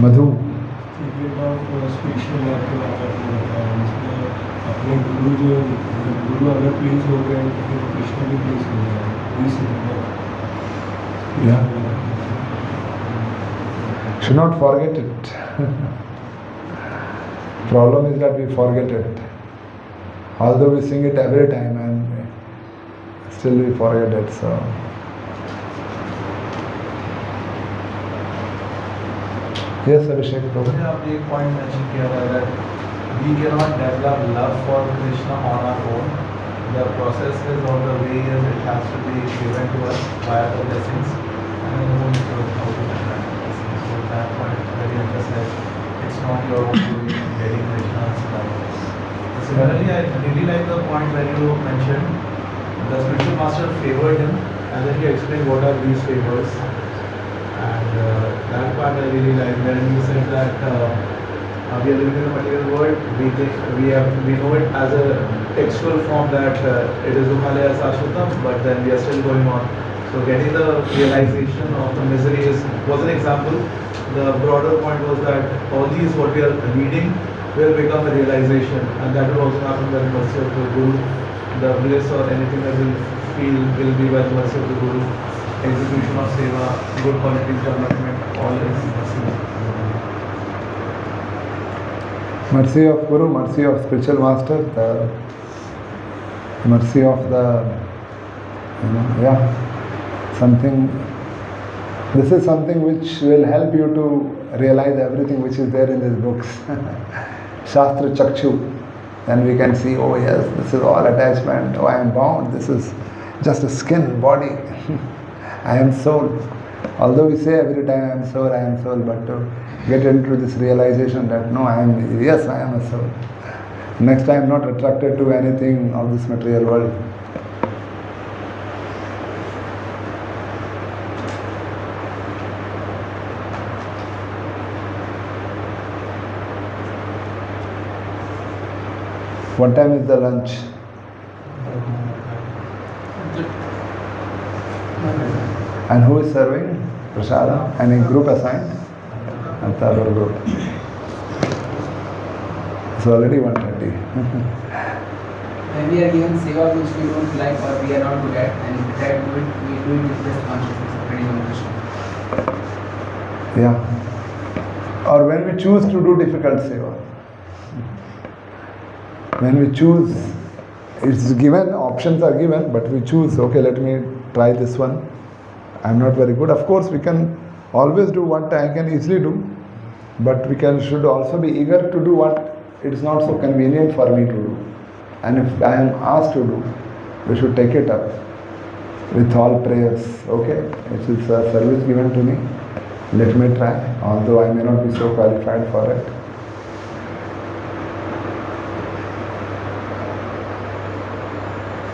Madhu. Special आपके बारे में बताया, इसमें अपने गुरु अगर please हो गए तो फिर कृष्ण भी प्लीज हो गया. Should not forget it. Problem is that we forget it. Although we sing it every time and still we forget it. So yes, Abhishek Prabhu. आपने एक पॉइंट मेंशन किया था that we cannot develop love for Krishna on our own. The process is on the way is it has to be given to us via the blessings, and then we will how to develop blessings. So that point emphasize it's not your own doing, getting Krishna's love. Similarly, I really like the point when you mentioned the spiritual master favored him, and then he explained what are these favors. And that part I really like. Then you said that we are living in a material world. We know it as a textual form that it is Umalaya Sashvatam, but then we are still going on. So getting the realization of the misery was an example. The broader point was that all these what we are reading will become a realization, and that will also happen by the mercy of the Guru. The bliss or anything that will feel will be by the mercy of the Guru. Execution of seva, good qualities development, all is mercy. Mercy of Guru, mercy of spiritual master, the mercy of the, something. This is something which will help you to realize everything which is there in these books. Shastra Chakshu. Then we can see, oh yes, this is all attachment, oh I am bound, this is just a skin, body. I am soul. Although we say every time I am soul, but to get into this realization that no, I am a soul. Next I am not attracted to anything of this material world. What time is the lunch? And who is serving? Prasada? Any group assigned? That's our group. It's already 1:30. When we are given seva which we don't like or we are not good at, and that we do it with this consciousness of Hare Krishna. Yeah. Or when we choose to do difficult seva. When we choose, it's given, options are given, but we choose, okay, let me try this one. I'm not very good. Of course, we can always do what I can easily do, but we should also be eager to do what it is not so convenient for me to do. And if I am asked to do, we should take it up with all prayers. Okay, it is a service given to me. Let me try, although I may not be so qualified for it.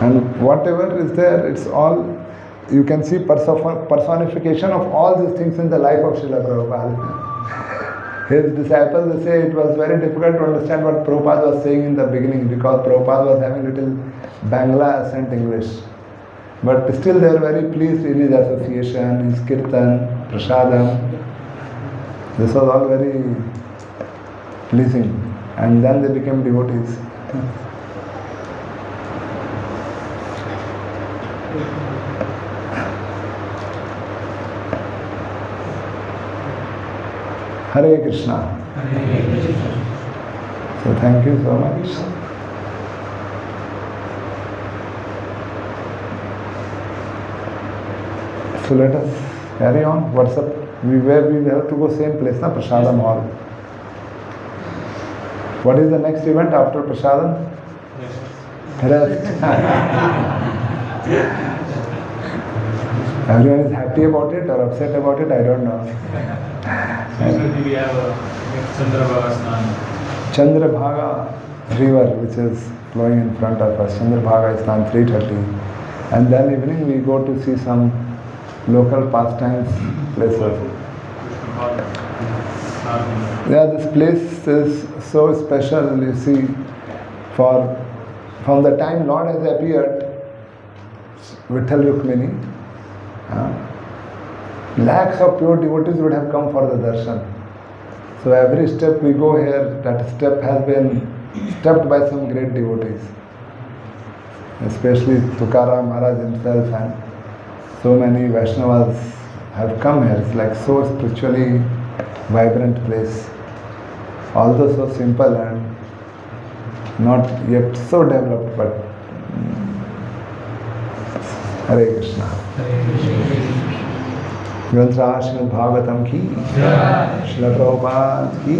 And whatever is there, it's all, you can see personification of all these things in the life of Srila Prabhupada. His disciples, they say it was very difficult to understand what Prabhupada was saying in the beginning because Prabhupada was having little Bangla accent English. But still they were very pleased in his association, his kirtan, prasadam. This was all very pleasing. And then they became devotees. Hare Krishna. Hare Krishna. So thank you so much. So let us carry on. What's up? We have to go same place, na? Prasadam Hall. What is the next event after Prasadam? Rest. Everyone is happy about it or upset about it, I don't know. Usually we have Chandrabhaga Snan. Chandrabhaga river which is flowing in front of us. Chandrabhaga is on 3:30. And then evening we go to see some local pastimes places. Yeah, this place is so special, you see, from the time Lord has appeared, Vitthal Rukmini, lakhs of pure devotees would have come for the darshan. So every step we go here, that step has been stepped by some great devotees. Especially Tukaram Maharaj himself and so many Vaishnavas have come here. It's like so spiritually vibrant place. Although so simple and not yet so developed, but Hare Krishna. Grantha Śrīmad Bhagavatam ki, Śrīla Prabhupada ki.